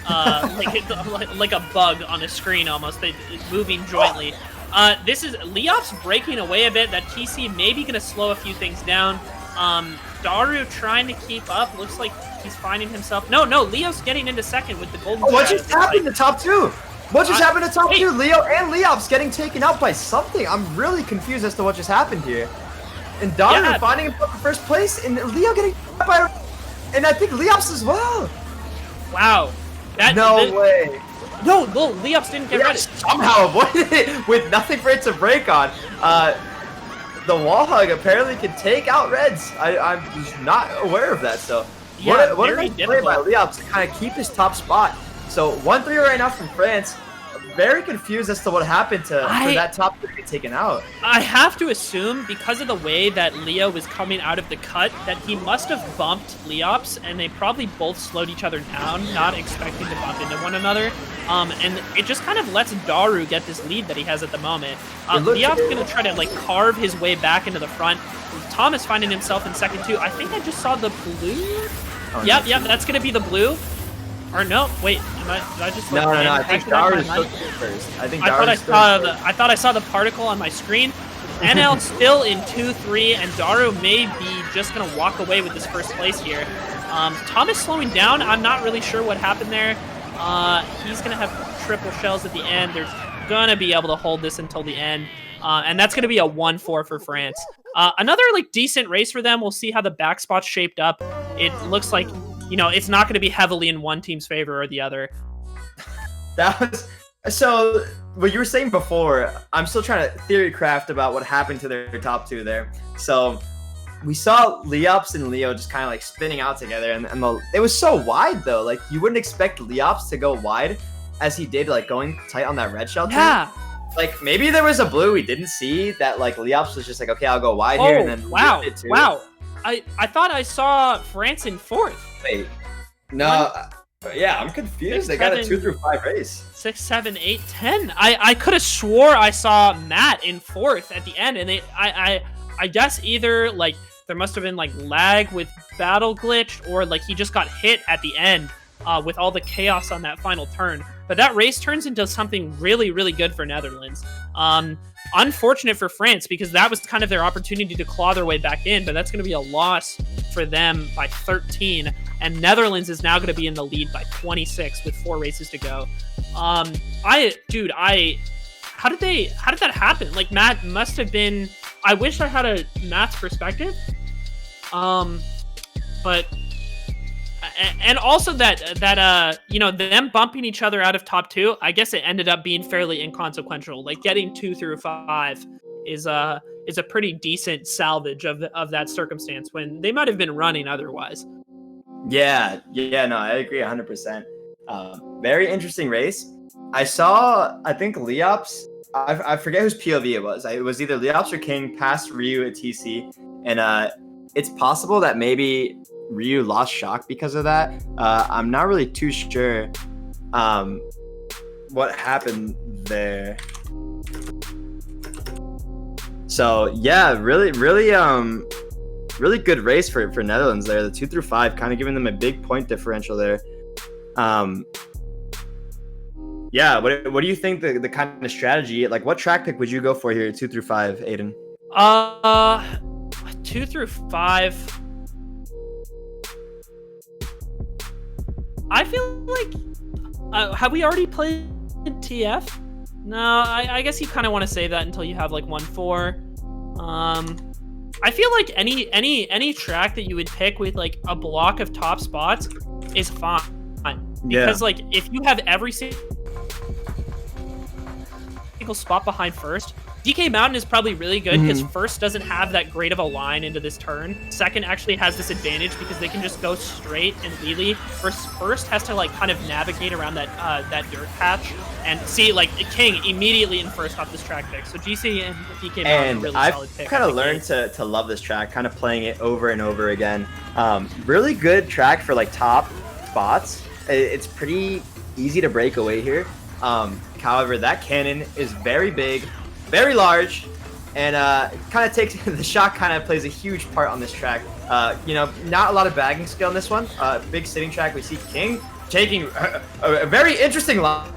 like a bug on a screen almost, moving jointly. This is Leops breaking away a bit. That TC maybe gonna slow a few things down. Daru trying to keep up. Looks like he's finding himself. No, Leo's getting into second with the golden. What just happened to top 2? What just happened to top 2? Leo and Leops getting taken out by something. I'm really confused as to what just happened here. And Daru finding himself in first place, and Leo getting by, and I think Leops as well. Wow. No way. No, Leops didn't get ready. Somehow avoided it with nothing for it to break on. The wall hug apparently can take out Reds. I'm just not aware of that. So what a nice play by Leops to kind of keep his top spot. So 1-3 right now from France. Very confused as to what happened for that top 3 to get taken out. I have to assume, because of the way that Leo was coming out of the cut, that he must have bumped Leops, and they probably both slowed each other down, not expecting to bump into one another. And it just kind of lets Daru get this lead that he has at the moment. Leops going to try to carve his way back into the front. Thomas finding himself in second too. I think I just saw the blue. Yep, that's going to be the blue. Or no, wait, did I just No, I think Daru is first. I thought I saw the particle on my screen. NL still in 2-3, and Daru may be just gonna walk away with this first place here. Thomas slowing down. I'm not really sure what happened there. He's gonna have triple shells at the end. They're gonna be able to hold this until the end, and that's gonna be a 1-4 for France. Another decent race for them. We'll see how the back spot's shaped up. It looks like, it's not going to be heavily in one team's favor or the other. That was so. What you were saying before, I'm still trying to theory craft about what happened to their top 2 there. So we saw Leops and Leo just kind of spinning out together, and it was so wide though. You wouldn't expect Leops to go wide as he did, going tight on that red shell. Yeah. Maybe there was a blue we didn't see that Leops was just okay, I'll go wide here, and then wow. I thought I saw France in 4th. Wait, no, yeah, I'm confused. They got a 2-5 race. 6, 7, 8, 10. I could have swore I saw Matt in 4th at the end, and I guess either there must have been lag with battle glitch, or he just got hit at the end with all the chaos on that final turn. But that race turns into something really, really good for Netherlands. Unfortunate for France, because that was kind of their opportunity to claw their way back in, but that's going to be a loss for them by 13. And Netherlands is now going to be in the lead by 26 with 4 races to go. How did that happen? Matt must have been, I wish I had Matt's perspective. But and also that them bumping each other out of top 2, I guess it ended up being fairly inconsequential. Getting 2 through 5 is a pretty decent salvage of that circumstance when they might have been running otherwise. Yeah, no, I agree 100%. Very interesting race. I think Leops, I forget whose POV it was. It was either Leops or King past Ryou at TC, and it's possible that maybe Ryou lost shock because of that. I'm not really too sure what happened there. So yeah, really good race for Netherlands there. The 2 through 5 kind of giving them a big point differential there. Yeah, what do you think the kind of strategy, what track pick would you go for here, 2 through 5, Aiden? 2 through 5. I feel have we already played TF? No, I guess you kind of want to save that until you have 1-4. I feel like any track that you would pick with a block of top spots is fine. Because if you have every single spot behind first, DK Mountain is probably really good because first doesn't have that great of a line into this turn. Second actually has this advantage because they can just go straight and wheelie. First has to like kind of navigate around that that dirt patch and see like King immediately in first off this track pick. So GC and DK Mountain And are really I've solid pick. kind of learned to love this track, kind of playing it over and over again. Really good track for like top spots. It's pretty easy to break away here. However, that cannon is very big, very large, and kind of takes the shot. Kind of plays a huge part on this track. You know, not a lot of bagging skill in this one. Big sitting track. We see King taking a very interesting line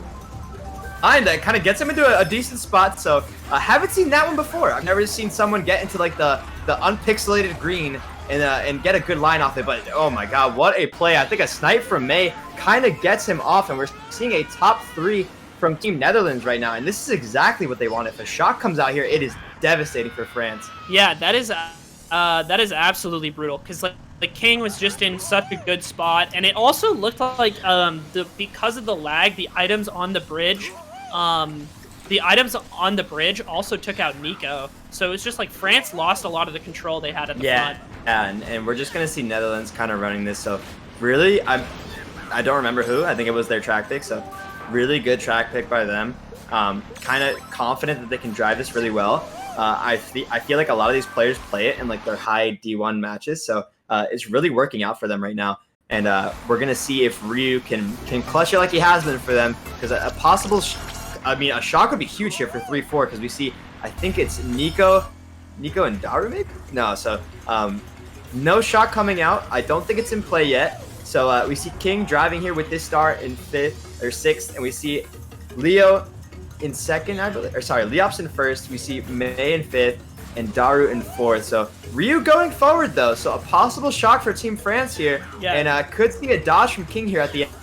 that kind of gets him into a decent spot. So I haven't seen that one before. I've never seen someone get into like the unpixelated green and get a good line off it. But oh my god, what a play. I think a snipe from May kind of gets him off, and we're seeing a top 3 from Team Netherlands right now, and this is exactly what they want. If a shot comes out here, it is devastating for France. Yeah, that is absolutely brutal because like the King was just in such a good spot, and it also looked like because of the lag, the items on the bridge also took out Nico. So it's just like France lost a lot of the control they had at the front. Yeah, and we're just gonna see Netherlands kind of running this. So really, I don't remember who. I think it was their track pick. So really good track pick by them. Kind of confident that they can drive this really well. I feel like a lot of these players play it in like their high D1 matches, so it's really working out for them right now. And we're gonna see if Ryou can clutch it like he has been for them, because a possible, a shock would be huge here for 3-4, because we see, I think it's Nico and Daru maybe? No, so no shot coming out. I don't think it's in play yet. So we see King driving here with this star in 5th or 6th, and we see Leo in 2nd, I believe. Or sorry, Leops in 1st. We see May in 5th and Daru in 4th. So Ryou going forward though. So a possible shock for Team France here, and could see a dodge from King here at the end.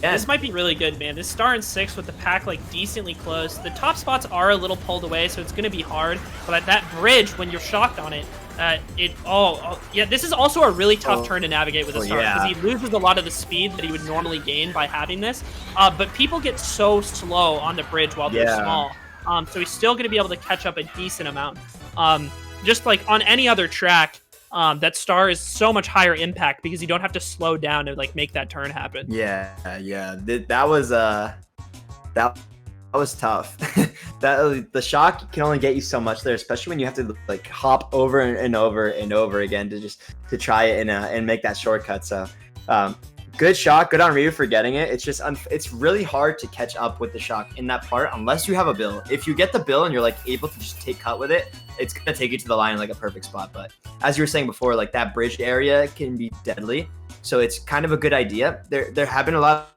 This might be really good, man. This star in 6th with the pack like decently close. The top spots are a little pulled away, so it's going to be hard. But at that bridge, when you're shocked on it, yeah, this is also a really tough turn to navigate with a star, because he loses a lot of the speed that he would normally gain by having this. But people get so slow on the bridge while they're small. So he's still going to be able to catch up a decent amount. Just like on any other track, that star is so much higher impact because you don't have to slow down to like make that turn happen. Yeah. That was tough. The shock can only get you so much there, especially when you have to like hop over and over and over again to try it and make that shortcut. So good shot, good on Ryou for getting it. It's just it's really hard to catch up with the shock in that part unless you have a bill. If you get the bill and you're like able to just take cut with it, it's gonna take you to the line in like a perfect spot. But as you were saying before, like that bridge area can be deadly, so it's kind of a good idea. There have been a lot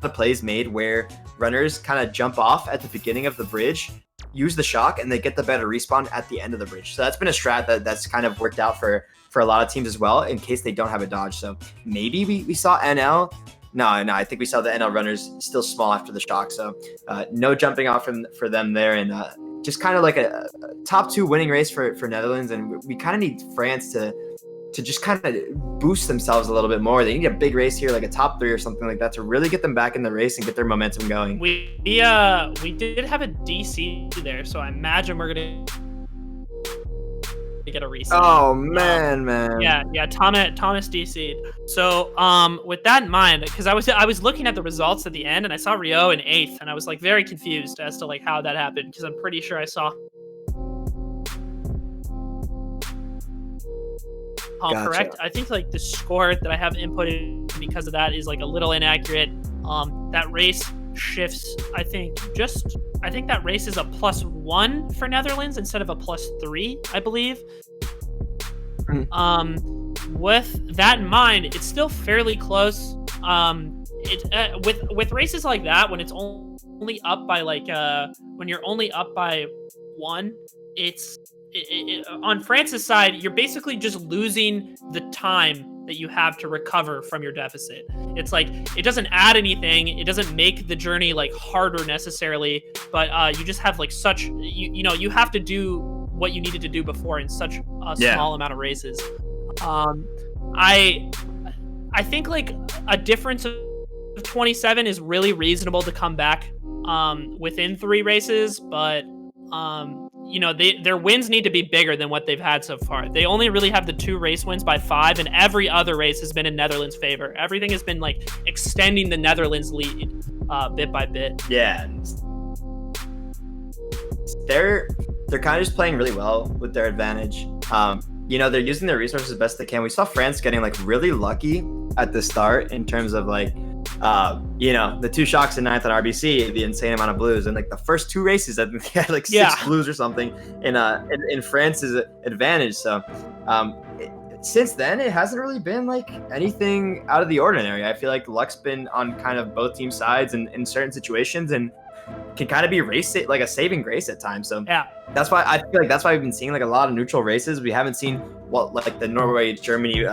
of plays made where runners kind of jump off at the beginning of the bridge, use the shock, and they get the better respawn at the end of the bridge. So that's been a strat that's kind of worked out for a lot of teams as well, in case they don't have a dodge. So maybe we saw NL. No, I think we saw the NL runners still small after the shock. So no jumping off for them there, and just kind of like a top 2 winning race for Netherlands. And we kind of need France to just kind of boost themselves a little bit more. They need a big race here, like a top 3 or something like that, to really get them back in the race and get their momentum going. We did have a DC there, so I imagine we're gonna get a reset. Oh man. Yeah, Thomas DC'd. So with that in mind, because I was looking at the results at the end and I saw Ryou in 8th, and I was like very confused as to like how that happened, because I'm pretty sure I saw correct. I think like the score that I have inputted because of that is like a little inaccurate. That race shifts, I think that race is a +1 for Netherlands instead of a +3, I believe. With that in mind, it's still fairly close. With races like that, when it's only up by like when you're only up by 1, it's on France's side, you're basically just losing the time that you have to recover from your deficit. It's like, it doesn't add anything. It doesn't make the journey like harder necessarily, but you just have like such, you have to do what you needed to do before in such a small amount of races. I think like a difference of 27 is really reasonable to come back within 3 races, but you know, their wins need to be bigger than what they've had so far. They only really have the 2 race wins by 5, and every other race has been in Netherlands' favor. Everything has been like extending the Netherlands lead bit by bit. Yeah, they're kind of just playing really well with their advantage. You know, they're using their resources as best they can. We saw France getting like really lucky at the start in terms of like, you know, the 2 shocks in 9th at RBC, the insane amount of blues, and like the first 2 races that they had like 6 blues or something in France's advantage. So since then, it hasn't really been like anything out of the ordinary. I feel like luck's been on kind of both team sides in certain situations, and can kind of be like a saving grace at times. So yeah, that's why I feel like that's why we've been seeing like a lot of neutral races. We haven't seen like the Norway Germany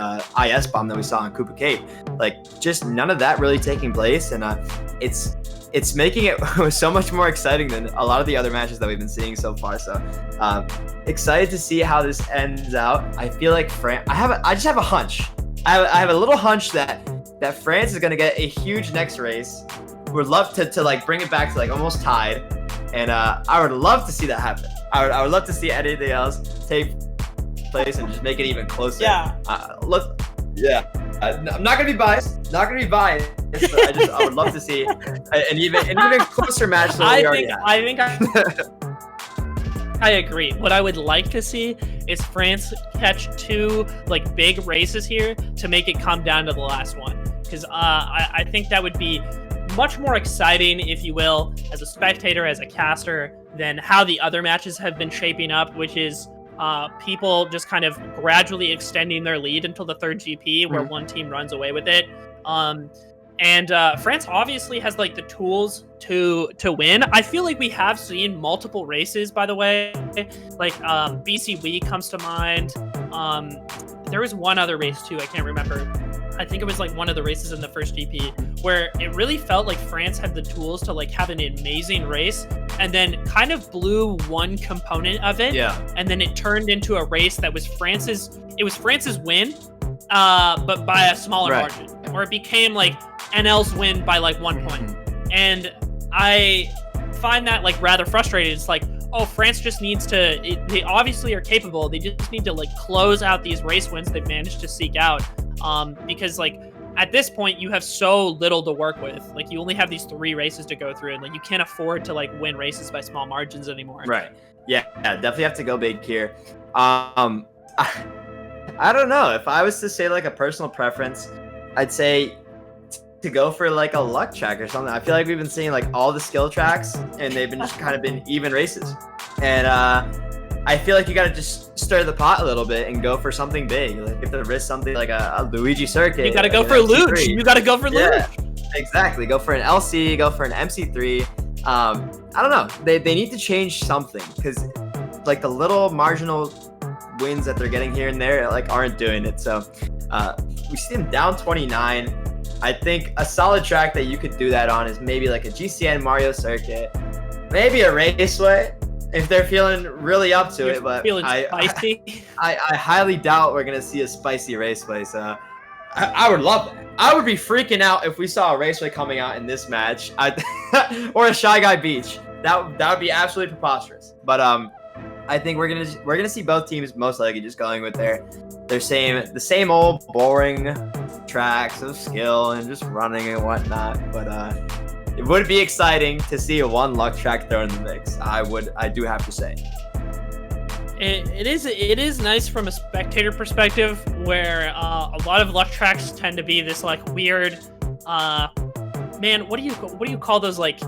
IS bomb that we saw in Kupa Cape. Like just none of that really taking place, and it's making it so much more exciting than a lot of the other matches that we've been seeing so far. So excited to see how this ends out. I feel like I just have a hunch. I have a little hunch that France is going to get a huge next race. Would love to like bring it back to like almost tied, and I would love to see that happen. I would love to see anything else take place and just make it even closer. Yeah. I'm not gonna be biased. But I would love to see an even closer match than we already had. I agree. What I would like to see is France catch 2 like big races here to make it come down to the last one, because I think that would be much more exciting, if you will, as a spectator, as a caster, than how the other matches have been shaping up, which is people just kind of gradually extending their lead until the 3rd GP, where one team runs away with it. And France obviously has like the tools to win. I feel like we have seen multiple races, by the way. Like BC Wii comes to mind. There was one other race too, I can't remember. I think it was like one of the races in the first GP where it really felt like France had the tools to like have an amazing race, and then kind of blew one component of it. Yeah. And then it turned into a race that was France's win, but by a smaller margin, or it became like NL's win by like 1 point. And I find that like rather frustrating. It's like, oh, France just needs to, they obviously are capable. They just need to like close out these race wins they've managed to seek out. Because like at this point you have so little to work with. Like you only have these 3 races to go through, and like you can't afford to like win races by small margins anymore. Right. Yeah, definitely have to go big here. I don't know. If I was to say like a personal preference, I'd say to go for like a luck track or something. I feel like we've been seeing like all the skill tracks, and they've been just kind of been even races. And I feel like you got to just stir the pot a little bit and go for something big. Like if there is something like a Luigi circuit, you got to go for Luge. You got to go for Luge. Exactly. Go for an LC. Go for an MC3. I don't know. They need to change something, because like the little marginal wins that they're getting here and there like aren't doing it. So we see them down 29. I think a solid track that you could do that on is maybe like a GCN Mario circuit, maybe a raceway if they're feeling really up to it. But spicy. I highly doubt we're gonna see a spicy raceway. So I would love that. I would be freaking out if we saw a raceway coming out in this match, or a Shy Guy Beach. That would be absolutely preposterous. But I think we're gonna see both teams most likely just going with the same old boring tracks of skill and just running and whatnot. But it would be exciting to see a one luck track thrown in the mix. I do have to say. It is nice from a spectator perspective, where a lot of luck tracks tend to be this like weird, man, what do you call those like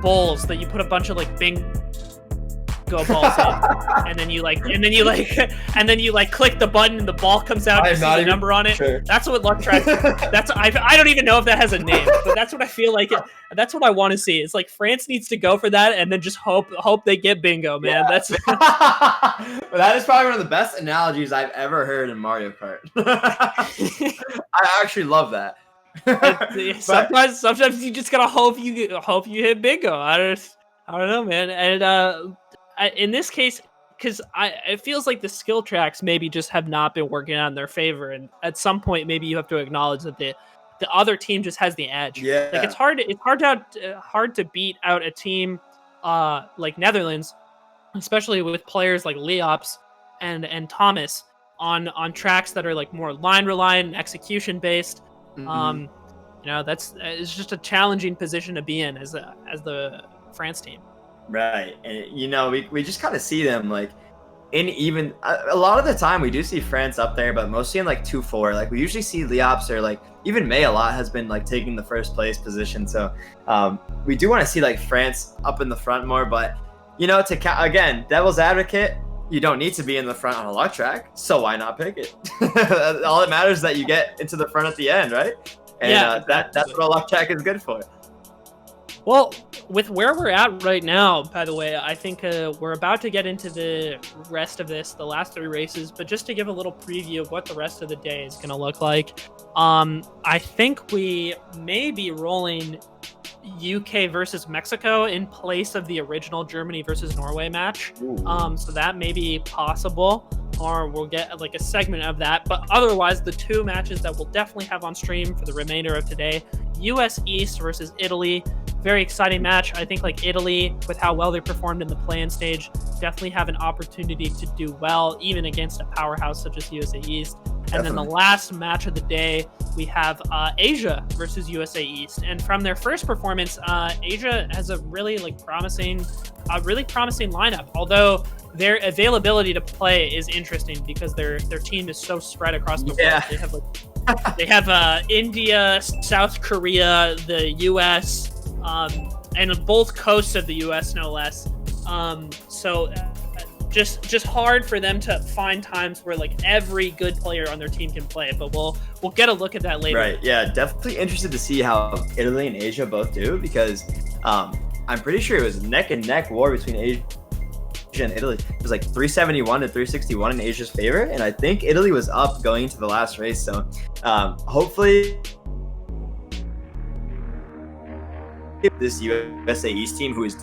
bowls that you put a bunch of like bingo balls in, and then you click the button and the ball comes out and you see the number on it. Sure. That's what luck track. I don't even know if that has a name, but that's what I feel like. That's what I want to see. It's like France needs to go for that, and then just hope they get bingo, man. Yeah. That's well, that is probably one of the best analogies I've ever heard in Mario Kart. I actually love that. Sometimes you just gotta hope you hit bingo. I don't know, man. And in this case, because it feels like the skill tracks maybe just have not been working out in their favor, and at some point maybe you have to acknowledge that the other team just has the edge. Yeah, like it's hard to beat out a team like Netherlands especially with players like Leops and Thomas on tracks that are like more line reliant and execution based. Mhm. You know, it's just a challenging position to be in as the France team. Right, and you know, we just kind of see them like in even a lot of the time we do see France up there, but mostly in like 2-4. Like we usually see Leops or like even May a lot has been like taking the first place position. So we do want to see like France up in the front more, but you know, again, devil's advocate, you don't need to be in the front on a luck track, so why not pick it? All that matters is that you get into the front at the end, right? And Yeah, that's what a luck track is good for. Well, with where we're at right now, by the way, I think we're about to get into the rest of this, the last 3 races, but just to give a little preview of what the rest of the day is going to look like, I think we may be rolling UK versus Mexico in place of the original Germany versus Norway match. So that may be possible, or we'll get like a segment of that. But otherwise, the 2 matches that we'll definitely have on stream for the remainder of today, US East versus Italy. Very exciting match. I think like Italy, with how well they performed in the play-in stage, definitely have an opportunity to do well, even against a powerhouse such as USA East. And then the last match of the day, we have Asia versus USA East. And from their first performance, Asia has a really promising lineup. Although their availability to play is interesting because their team is so spread across the world. They have India, South Korea, the US, and both coasts of the US, no less. So just hard for them to find times where like every good player on their team can play. But we'll get a look at that later. Right. Yeah. Definitely interested to see how Italy and Asia both do, because I'm pretty sure it was neck and neck war between Asia and Italy. It was like 371 to 361 in Asia's favor, and I think Italy was up going into the last race. So hopefully this USA East team, who is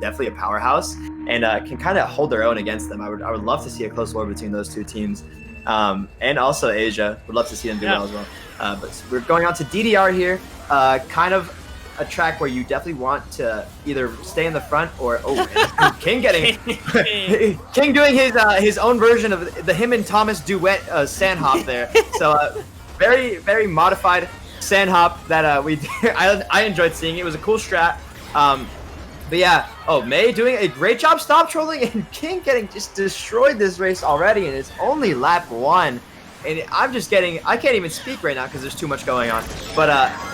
definitely a powerhouse, and can kind of hold their own against them. I would love to see a close war between those 2 teams, and also Asia. Would love to see them do well as well. But we're going on to DDR here, kind of a track where you definitely want to either stay in the front or King doing his own version of the him and Thomas duet sand hop there. So very, very modified sand hop that I enjoyed seeing. It was a cool strat. But yeah, May doing a great job stop trolling, and King getting just destroyed this race already, and it's only lap 1. And I can't even speak right now because there's too much going on. But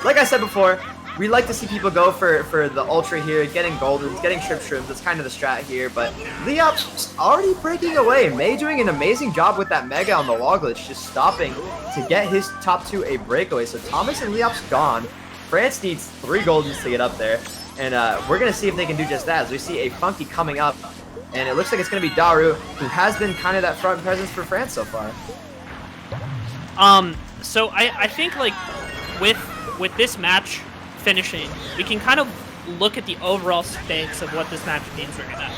like I said before, we like to see people go for the ultra here, getting goldens, getting trip shrooms. That's kind of the strat here. But Leops already breaking away. May doing an amazing job with that mega on the wall glitch, just stopping to get his top 2 a breakaway. So Thomas and Leops gone. France needs 3 goldens to get up there. And we're going to see if they can do just that, as we see a Funky coming up. And it looks like it's going to be Daru, who has been kind of that front presence for France so far. So I think like with this match finishing, we can kind of look at the overall stakes of what this match means right now.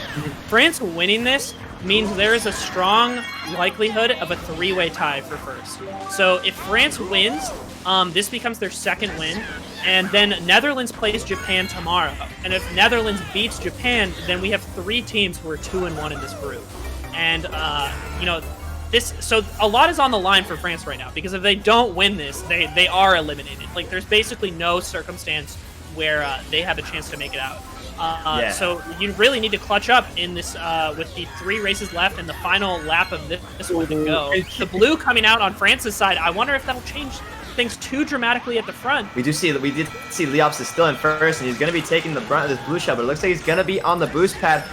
France winning this means there is a strong likelihood of a 3-way tie for first. So if France wins, this becomes their 2nd win, and then Netherlands plays Japan tomorrow. And if Netherlands beats Japan, then we have 3 teams who are 2-1 in this group. And you know, so a lot is on the line for France right now, because if they don't win this, they are eliminated. Like there's basically no circumstance where they have a chance to make it out. So you really need to clutch up in this with the 3 races left and the final lap of this one to go. The blue coming out on France's side, I wonder if that'll change things too dramatically at the front. We did see Leops is still in first, and he's going to be taking the brunt of this blue shell, but it looks like he's going to be on the boost pad.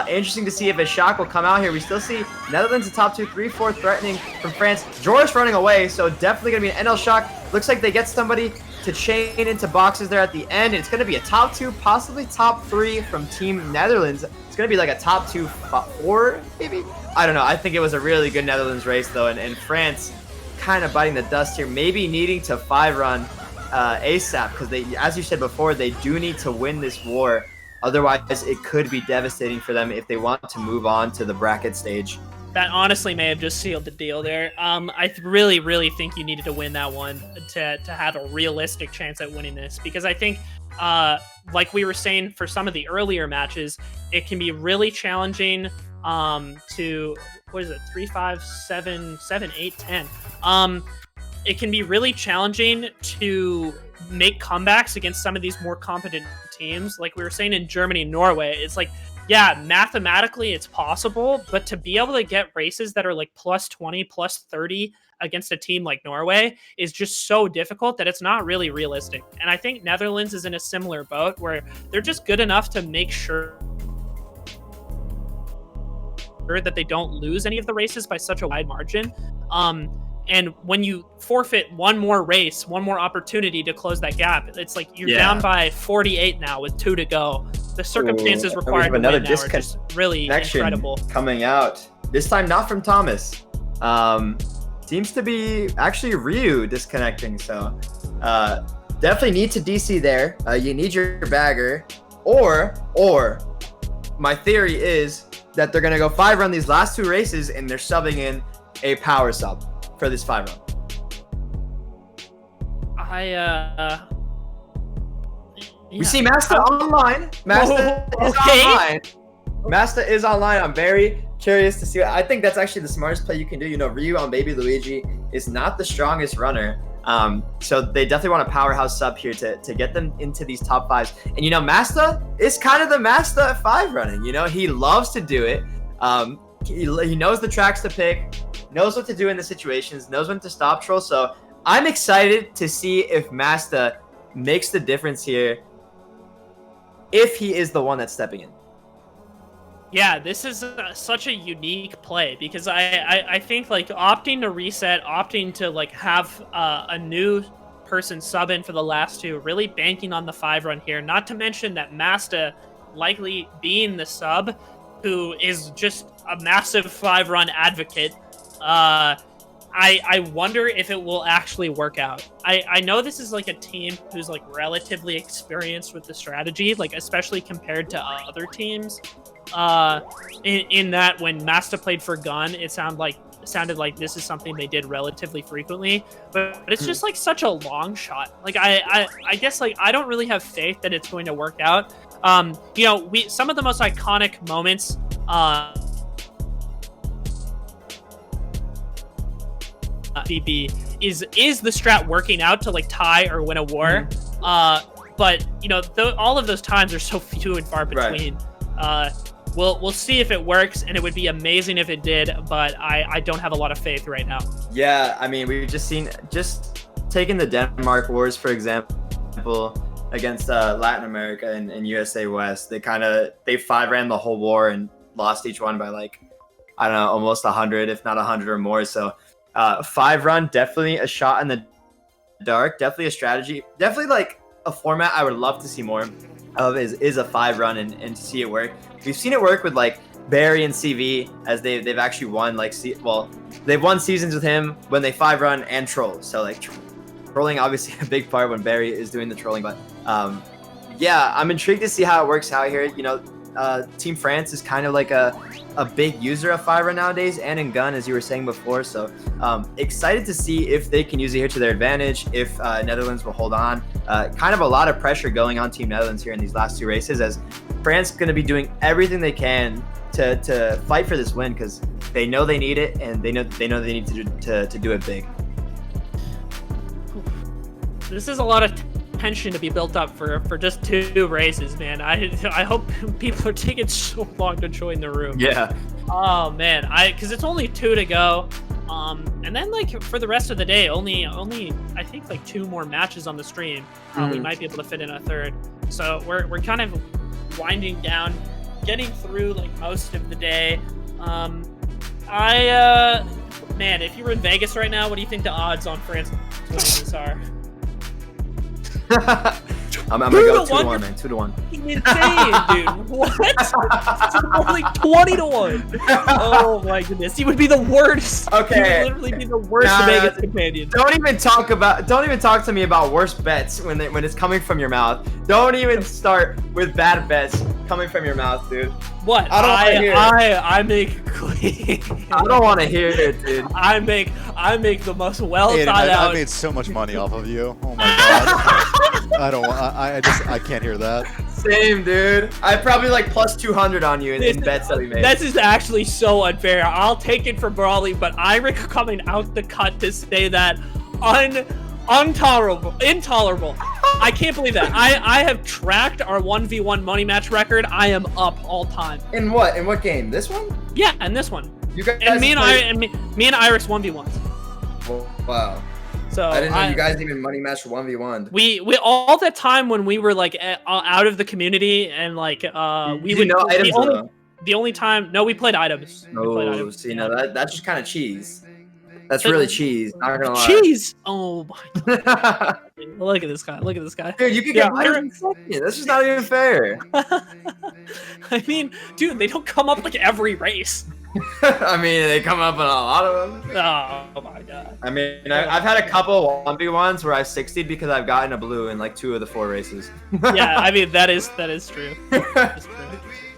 Interesting to see if a shock will come out here. We still see Netherlands in top 2, 3, 4 threatening from France. Joris running away, so definitely going to be an NL shock. Looks like they get somebody to chain into boxes there at the end. It's going to be a top 2, possibly top 3 from Team Netherlands. It's going to be like a top 2, 4 maybe? I don't know. I think it was a really good Netherlands race though, and France kind of biting the dust here, maybe needing to 5-run ASAP, because they, as you said before, they do need to win this war. Otherwise, it could be devastating for them if they want to move on to the bracket stage. that honestly may have just sealed the deal there. I really, really think you needed to win that one to have a realistic chance at winning this, because I think, like we were saying for some of the earlier matches, it can be really challenging to, what is it, 3, 5, 7, 7, 8, 10. It can be really challenging to make comebacks against some of these more competent teams. Like we were saying in Germany and Norway, it's like, yeah, mathematically it's possible, but to be able to get races that are like plus 20, plus 30 against a team like Norway is just so difficult that it's not really realistic. And I think Netherlands is in a similar boat where they're just good enough to make sure that they don't lose any of the races by such a wide margin. And when you forfeit one more race, one more opportunity to close that gap, it's like you're down by 48 now with 2 to go. The circumstances required to win now are just really incredible. Coming out, this time not from Thomas. Seems to be actually Ryou disconnecting, so definitely need to DC there. You need your bagger, or my theory is that they're gonna go 5-run these last 2 races and they're subbing in a power sub for this 5-run. We see Masta online. Masta is online. Masta is online. I'm very curious to see. I think that's actually the smartest play you can do. You know, Ryou on Baby Luigi is not the strongest runner. So they definitely want a powerhouse sub here to get them into these top 5s. And you know, Masta is kind of the Masta at 5 running. You know, he loves to do it. He knows the tracks to pick, knows what to do in the situations, knows when to stop troll. So I'm excited to see if Masta makes the difference here, if he is the one that's stepping in. Yeah, this is such a unique play, because I think like opting to reset, opting to like have a new person sub in for the last 2, really banking on the 5-run here, not to mention that Masta likely being the sub who is just a massive 5-run advocate. I wonder if it will actually work out. I know this is like a team who's like relatively experienced with the strategy, like especially compared to other teams. In that when Masta played for Gun, it sounded like this is something they did relatively frequently, but it's just like such a long shot. Like I guess like I don't really have faith that it's going to work out. You know, some of the most iconic moments VB is the strat working out to like tie or win a war. But you know, all of those times are so few and far between. Right. We'll see if it works, and it would be amazing if it did, but I don't have a lot of faith right now. Yeah, I mean, we've just taking the Denmark wars, for example, against Latin America and USA West. They 5-ran the whole war and lost each one by like, I don't know, almost 100, if not 100 or more. So 5-run, definitely a shot in the dark, definitely a strategy, definitely like a format I would love to see more of is a 5-run and to see it work. We've seen it work with like Barry and CV, as they've actually won like they've won seasons with him when they 5-run and troll. So like trolling obviously a big part when Barry is doing the trolling, but yeah, I'm intrigued to see how it works out here. You know, Team France is kind of like a big user of 5-run nowadays, and in Gun, as you were saying before. So excited to see if they can use it here to their advantage, if Netherlands will hold on. Kind of a lot of pressure going on Team Netherlands here in these last 2 races, as France going to be doing everything they can to fight for this win, because they know they need it, and they know they need to do it big. This is a lot of tension to be built up for just 2 races, man. I hope people are taking so long to join the room. Yeah. Oh man, because it's only 2 to go, and then like for the rest of the day, only I think like 2 more matches on the stream. We might be able to fit in a 3rd. So we're kind of winding down, getting through like most of the day. Man, if you were in Vegas right now, what do you think the odds on France winning this are? I'm gonna go 2-1, man. 2-1. Insane, dude. What? It's only 20-1. Oh my goodness. He would be the worst. Okay. He would literally be the worst Vegas companion. Don't even talk to me about worst bets when it's coming from your mouth. Don't even start with bad bets coming from your mouth, dude. What? I don't want to hear it. I make clean. I don't want to hear it, dude. I make the most well thought out. I made so much money off of you. Oh my god. I can't hear that. Same, dude. I probably like plus 200 on you in bets that we made. This is actually so unfair. I'll take it for Brawley, but Iric coming out the cut to say that intolerable. I can't believe that. I have tracked our 1v1 money match record. I am up all time. In what? In what game? This one? Yeah, and this one. You guys and me and Iric's 1v1s. Wow. So I didn't know you guys even money matched 1v1. We all that time when we were like out of the community and like we would know items the only time we played items. Oh, see, no, that's just kind of cheese. That's really cheese. Not gonna lie. Cheese. Oh my god. Look at this guy. Look at this guy. Dude, you could get second. That's just not even fair. I mean, dude, they don't come up like every race. I mean, they come up in a lot of them. Oh my god. I mean, I've had a couple 1v1s where I've 60'd because I've gotten a blue in like 2 of the 4 races. Yeah, I mean that is true. That is true.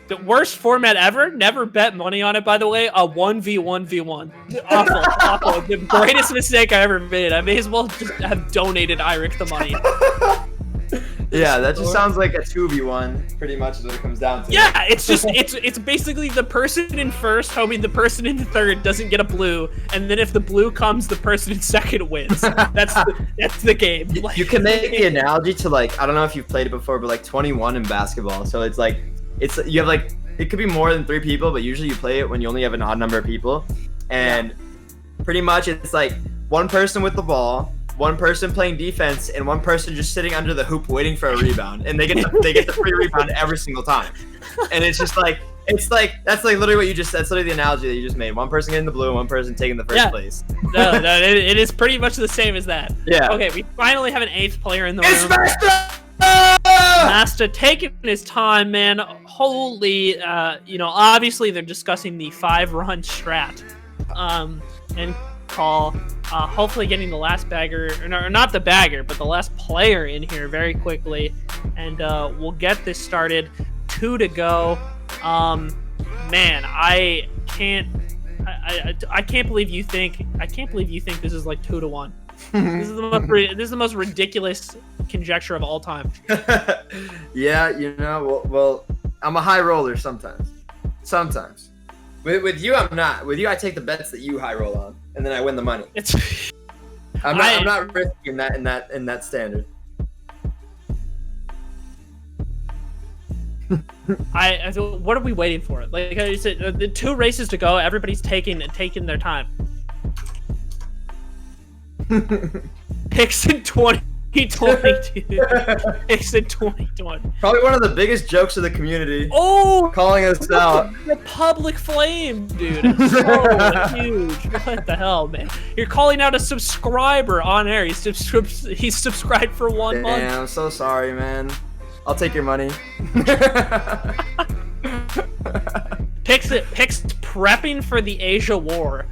The worst format ever. Never bet money on it, by the way. A 1v1v1. Awful. The greatest mistake I ever made. I may as well just have donated Iric the money. Yeah, that just sounds like a 2v1, pretty much is what it comes down to. Yeah, it's just it's basically the person in first hoping the person in third doesn't get a blue, and then if the blue comes, the person in second wins. That's the game. You can make the analogy to like, I don't know if you've played it before, but like 21 in basketball. So it's like you have like, it could be more than 3 people, but usually you play it when you only have an odd number of people, and pretty much it's like one person with the ball, one person playing defense, and one person just sitting under the hoop waiting for a rebound, and they get the free rebound every single time. And it's just like that's like literally what you just said. That's literally the analogy that you just made. One person getting the blue, and one person taking the first place. No, it is pretty much the same as that. Yeah. Okay, we finally have an 8th player in the it's room. Master! Master taking his time, man. Holy, obviously they're discussing the 5-run strat, and call. Hopefully getting the last bagger, or not the bagger, but the last player in here very quickly, and we'll get this started. 2 to go. Man, I can't believe you think this is like 2-1. This is the most ridiculous conjecture of all time. Yeah, well, I'm a high roller sometimes. With you, I'm not. With you, I take the bets that you high roll on, and then I win the money. I'm not risky in that standard. What are we waiting for? Like I said, the 2 races to go. Everybody's taking their time. Picks in 2022. Picks in 2020. Probably one of the biggest jokes of the community. Oh, calling us out. The public flame, dude. It's so huge. What the hell, man? You're calling out a subscriber on air. He's subscribed for 1 month. Damn, I'm so sorry, man. I'll take your money. Picks prepping for the Asia War.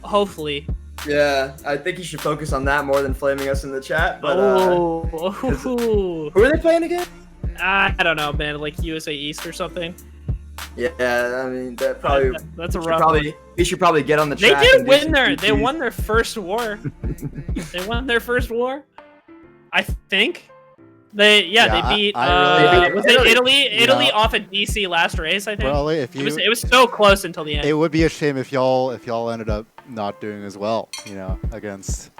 Hopefully. Yeah, I think you should focus on that more than flaming us in the chat. But who are they playing again? I don't know, man. Like USA East or something. Yeah, I mean that probably. That's a rough. We should probably get on the chat. They won their first war. They won their first war. I think. They beat Italy off at DC last race, I think. Probably, it was so close until the end. It would be a shame if y'all ended up not doing as well, against.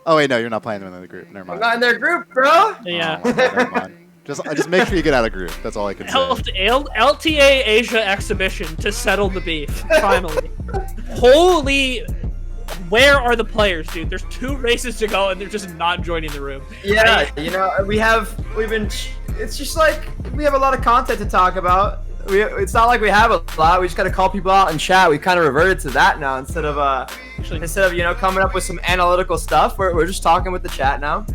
Oh wait, no, you're not playing them in the group. Never mind. I'm not in their group, bro. Yeah. Oh, never mind. Just make sure you get out of group. That's all I can say. LTA Asia exhibition to settle the beef. Finally. Holy. Where are the players, dude? There's 2 races to go, and they're just not joining the room. Yeah, it's just like we have a lot of content to talk about. It's not like we have a lot. We just gotta call people out in chat. We kind of reverted to that now instead of coming up with some analytical stuff. We're just talking with the chat now.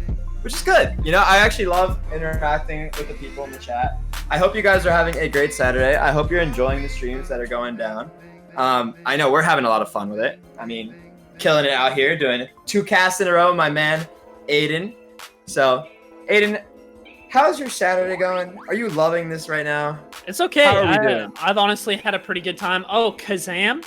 which is good. You know, I actually love interacting with the people in the chat. I hope you guys are having a great Saturday. I hope you're enjoying the streams that are going down. I know we're having a lot of fun with it. I mean, killing it out here, doing 2 casts in a row, my man, Aiden. So, Aiden, how's your Saturday going? Are you loving this right now? It's okay. How are we doing? I've honestly had a pretty good time. Oh, Kazam.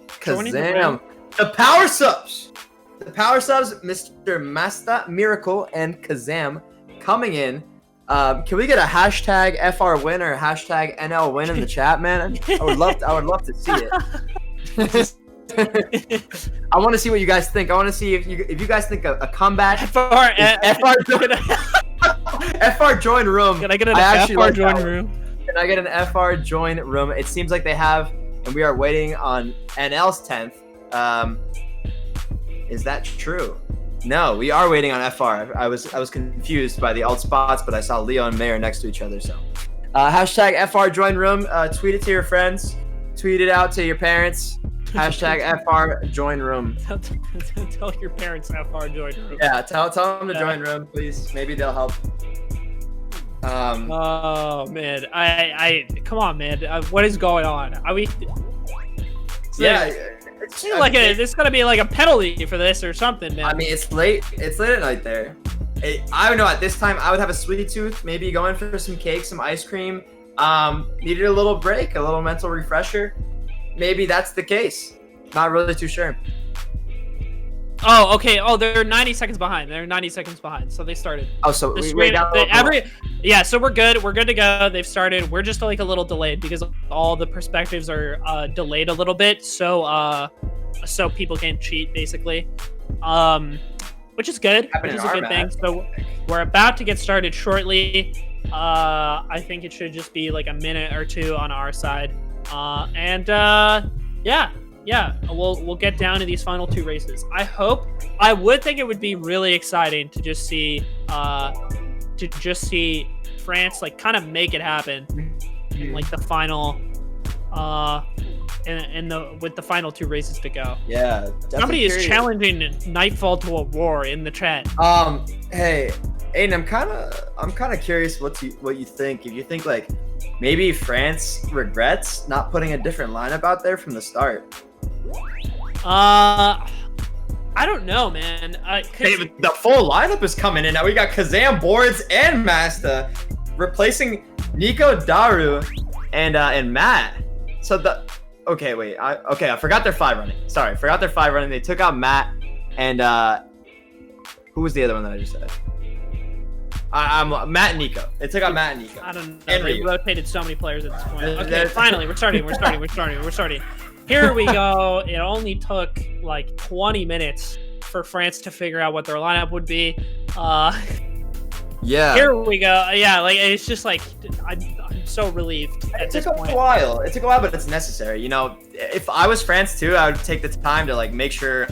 Kazam. The power subs. The power subs, Mr. Masta, Miracle, and Kazam coming in. Can we get a hashtag FR win or hashtag NL win in the chat, man? I would love to see it. I want to see what you guys think. I want to see if you guys think a comeback. FR join room. Can I get an FR join room? Can I get an FR join room? It seems like they have, and we are waiting on NL's 10th. Is that true? No, we are waiting on FR. I was confused by the alt spots, but I saw Leo and Mayor next to each other. So, hashtag FR join room. Tweet it to your friends. Tweet it out to your parents. Hashtag FR join room. Tell your parents FR join room. Yeah, tell them to join room, please. Maybe they'll help. Oh man, I come on, man. What is going on? Are we? Yeah. There's gonna be like a penalty for this or something, man. I mean, it's late. It's late at night there. I don't know. At this time, I would have a sweet tooth. Maybe going for some cake, some ice cream. Needed a little break, a little mental refresher. Maybe that's the case. Not really too sure. Oh, okay. Oh, they're 90 seconds behind. They're 90 seconds behind. So they started. Oh, so yeah, so we're good. We're good to go. They've started. We're just like a little delayed because all the perspectives are delayed a little bit. So people can't cheat basically. Which is good. Which is a good thing. So we're about to get started shortly. I think it should just be like a minute or two on our side. Yeah, we'll get down to these final 2 races. I would think it would be really exciting to just see France like kind of make it happen in like the final with the final 2 races to go. Yeah, somebody is challenging Nightfall to a war in the chat. Hey, Aiden, I'm kind of curious what you think. If you think like maybe France regrets not putting a different lineup out there from the start. I don't know, man. The full lineup is coming in now. We got Kazam, Boards, and Masta replacing Nico, Daru, and Matt. So I forgot their 5 running. Sorry, forgot their 5 running. They took out Matt and who was the other one that I just said? Matt and Nico. They took out Matt and Nico. I don't know. They rotated so many players at this point. Okay, finally, we're starting. Here we go. It only took like 20 minutes for France to figure out what their lineup would be. Yeah. Here we go. Yeah, like it's just like I'm so relieved at this point. It took a while, but it's necessary. You know, if I was France too, I would take the time to like make sure.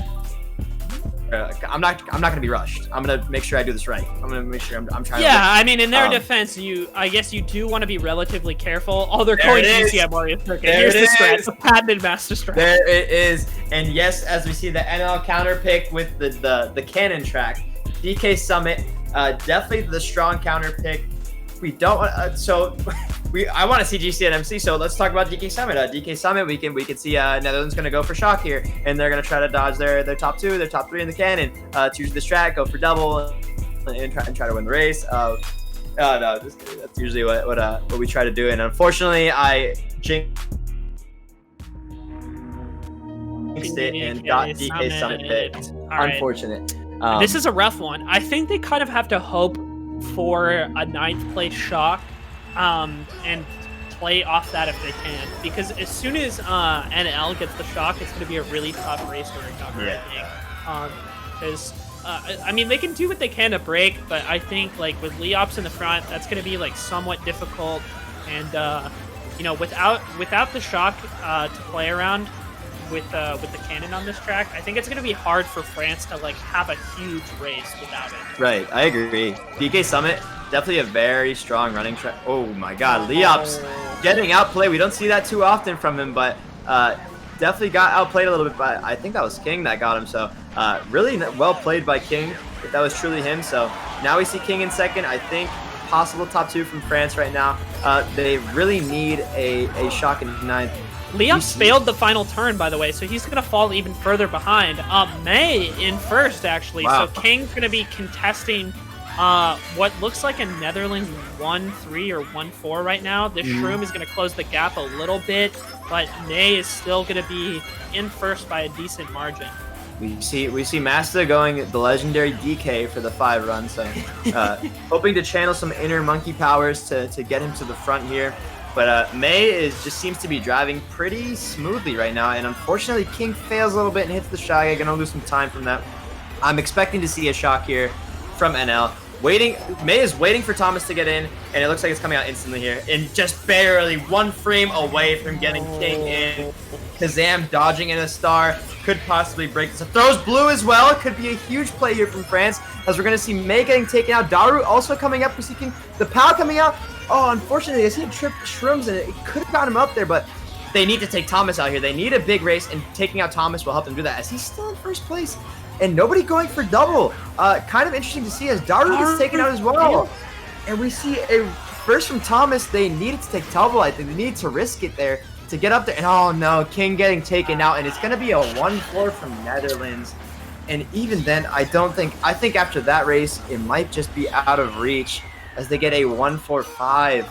I'm not gonna be rushed. I'm gonna make sure I do this right. I'm gonna make sure I'm trying. Yeah, I mean, in their defense, I guess you do want to be relatively careful. Oh, they're calling GCM Warrior Circuit. Here's the strat, the patented master strat. There it is, and yes, as we see the NL counter pick with the cannon track, DK Summit, definitely the strong counter pick. We don't I want to see GC and MC, so let's talk about DK Summit. DK Summit, we can see Netherlands going to go for shock here, and they're going to try to dodge their top 2, their top 3 in the cannon, choose the strat, go for double, and try to win the race. No, that's usually what we try to do, and unfortunately, I jinxed it and got DK Summit picked. Unfortunate. This is a rough one. I think they kind of have to hope for a 9th place shock and play off that if they can, because as soon as NL gets the shock, it's going to be a really tough race to recover. Yeah. I think because I mean, they can do what they can to break, but I think like with Leops in the front, that's going to be like somewhat difficult, and you know, without the shock to play around with the cannon on this track, I think it's going to be hard for France to like have a huge race without it. Right, I agree. DK Summit, definitely a very strong running track. Oh my God, Leops getting outplayed. We don't see that too often from him, but definitely got outplayed a little bit, but I think that was King that got him. So really well played by King, if that was truly him. So now we see King in second. I think possible top 2 from France right now. They really need a shock in ninth. Leops failed the final turn, by the way, so he's going to fall even further behind. May in first, actually. Wow. So King's going to be contesting what looks like a Netherlands 1-3 or 1-4 right now. The Shroom is going to close the gap a little bit, but May is still going to be in first by a decent margin. We see Masta going the legendary DK for the 5 run, so hoping to channel some inner monkey powers to get him to the front here. But May just seems to be driving pretty smoothly right now, and unfortunately King fails a little bit and hits the shock. I'm gonna lose some time from that. I'm expecting to see a shock here from NL. May is waiting for Thomas to get in, and it looks like it's coming out instantly here. And just barely 1 frame away from getting King in. Kazam dodging in a star could possibly break this. Throws blue as well. It could be a huge play here from France, as we're going to see May getting taken out. Daru also coming up for seeking the PAL coming out. Oh, unfortunately, I see him trip Shrooms, and it could have got him up there, but they need to take Thomas out here. They need a big race, and taking out Thomas will help them do that, as he's still in first place. And nobody going for double. Kind of interesting to see as Daru gets taken out as well. And we see a first from Thomas. They needed to take double. I think they needed to risk it there to get up there. And oh no, King getting taken out. And it's going to be a 1-4 from Netherlands. And even then, I think after that race, it might just be out of reach as they get a 1-4-5.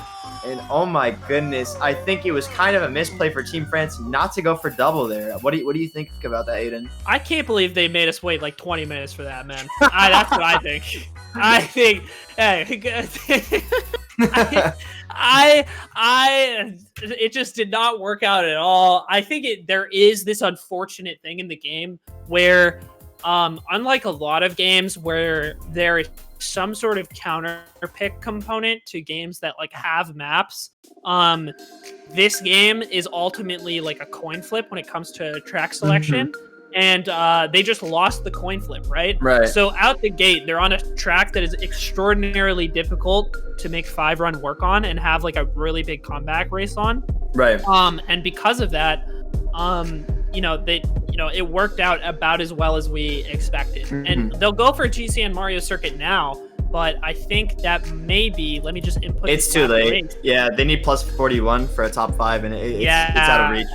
And oh my goodness, I think it was kind of a misplay for Team France not to go for double there. What do you think about that, Aiden? I can't believe they made us wait like 20 minutes for that, man. That's what I think. I think, it just did not work out at all. I think there is this unfortunate thing in the game where, unlike a lot of games where there is some sort of counter pick component to games that like have maps, this game is ultimately like a coin flip when it comes to track selection. And they just lost the coin flip, right? Right. So out the gate, they're on a track that is extraordinarily difficult to make 5 run work on and have like a really big comeback race on. Right. And because of that, it worked out about as well as we expected. And they'll go for GCN Mario Circuit now, but I think that maybe, let me just input. It's too late. Race. Yeah, they need plus 41 for a top 5, and it's out of reach.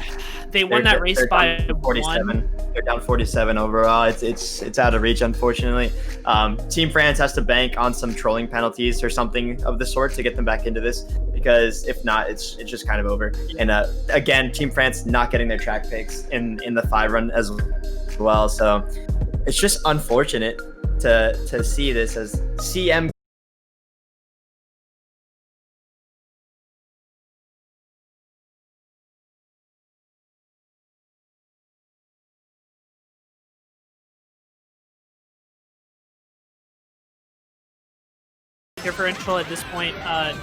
They won that race by 47. 1. They're down 47 overall. It's out of reach, unfortunately. Team France has to bank on some trolling penalties or something of the sort to get them back into this, because if not, it's just kind of over. And again, Team France not getting their track picks in the 5 run as well. So it's just unfortunate to see this as CM. Differential at this point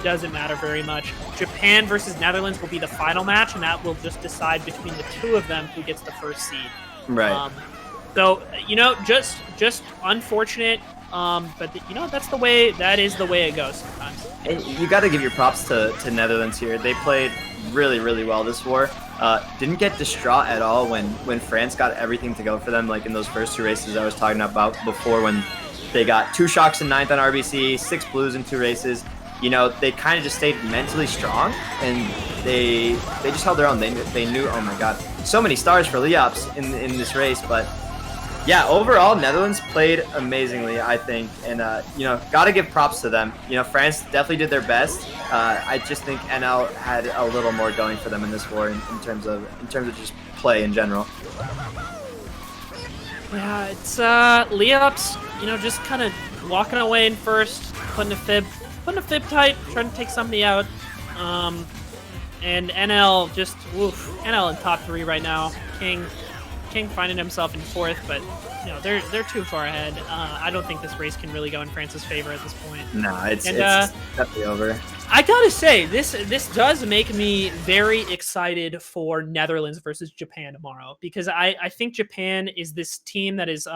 doesn't matter very much. Japan versus Netherlands will be the final match, and that will just decide between the 2 of them who gets the first seed. Right. So just unfortunate, but that is the way it goes sometimes. And you got to give your props to Netherlands here. They played really, really well this war. Didn't get distraught at all when France got everything to go for them, like in those first 2 races I was talking about before, when they got 2 shocks in 9th on RBC, 6 blues in 2 races. They kind of just stayed mentally strong, and they just held their own. They knew, oh my god, so many stars for Leops in this race. But yeah, overall, Netherlands played amazingly, I think, and got to give props to them. France definitely did their best. I just think NL had a little more going for them in this war in terms of just play in general. Yeah, it's Leops, just kind of walking away in first, putting a fib tight, trying to take somebody out. And NL just, NL in top 3 right now. King finding himself in 4th, but they're too far ahead. I don't think this race can really go in France's favor at this point. No, it's definitely over. I gotta say, this does make me very excited for Netherlands versus Japan tomorrow, because I think Japan is this team that is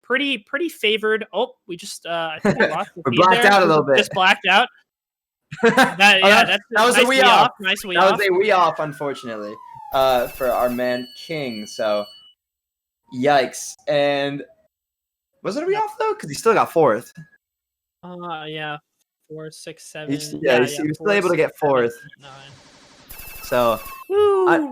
pretty favored. Oh, we just I think we lost the We're blacked out a little bit. Just blacked out. That was nice a wee off. Nice wee off. That was a wee off, unfortunately. for our man King. So, yikes. And wasn't we off though? Because he still got fourth. Yeah. 4, 6, 7. He was still able to get 4, 6, 7, fourth. 8, 9. So, Woo!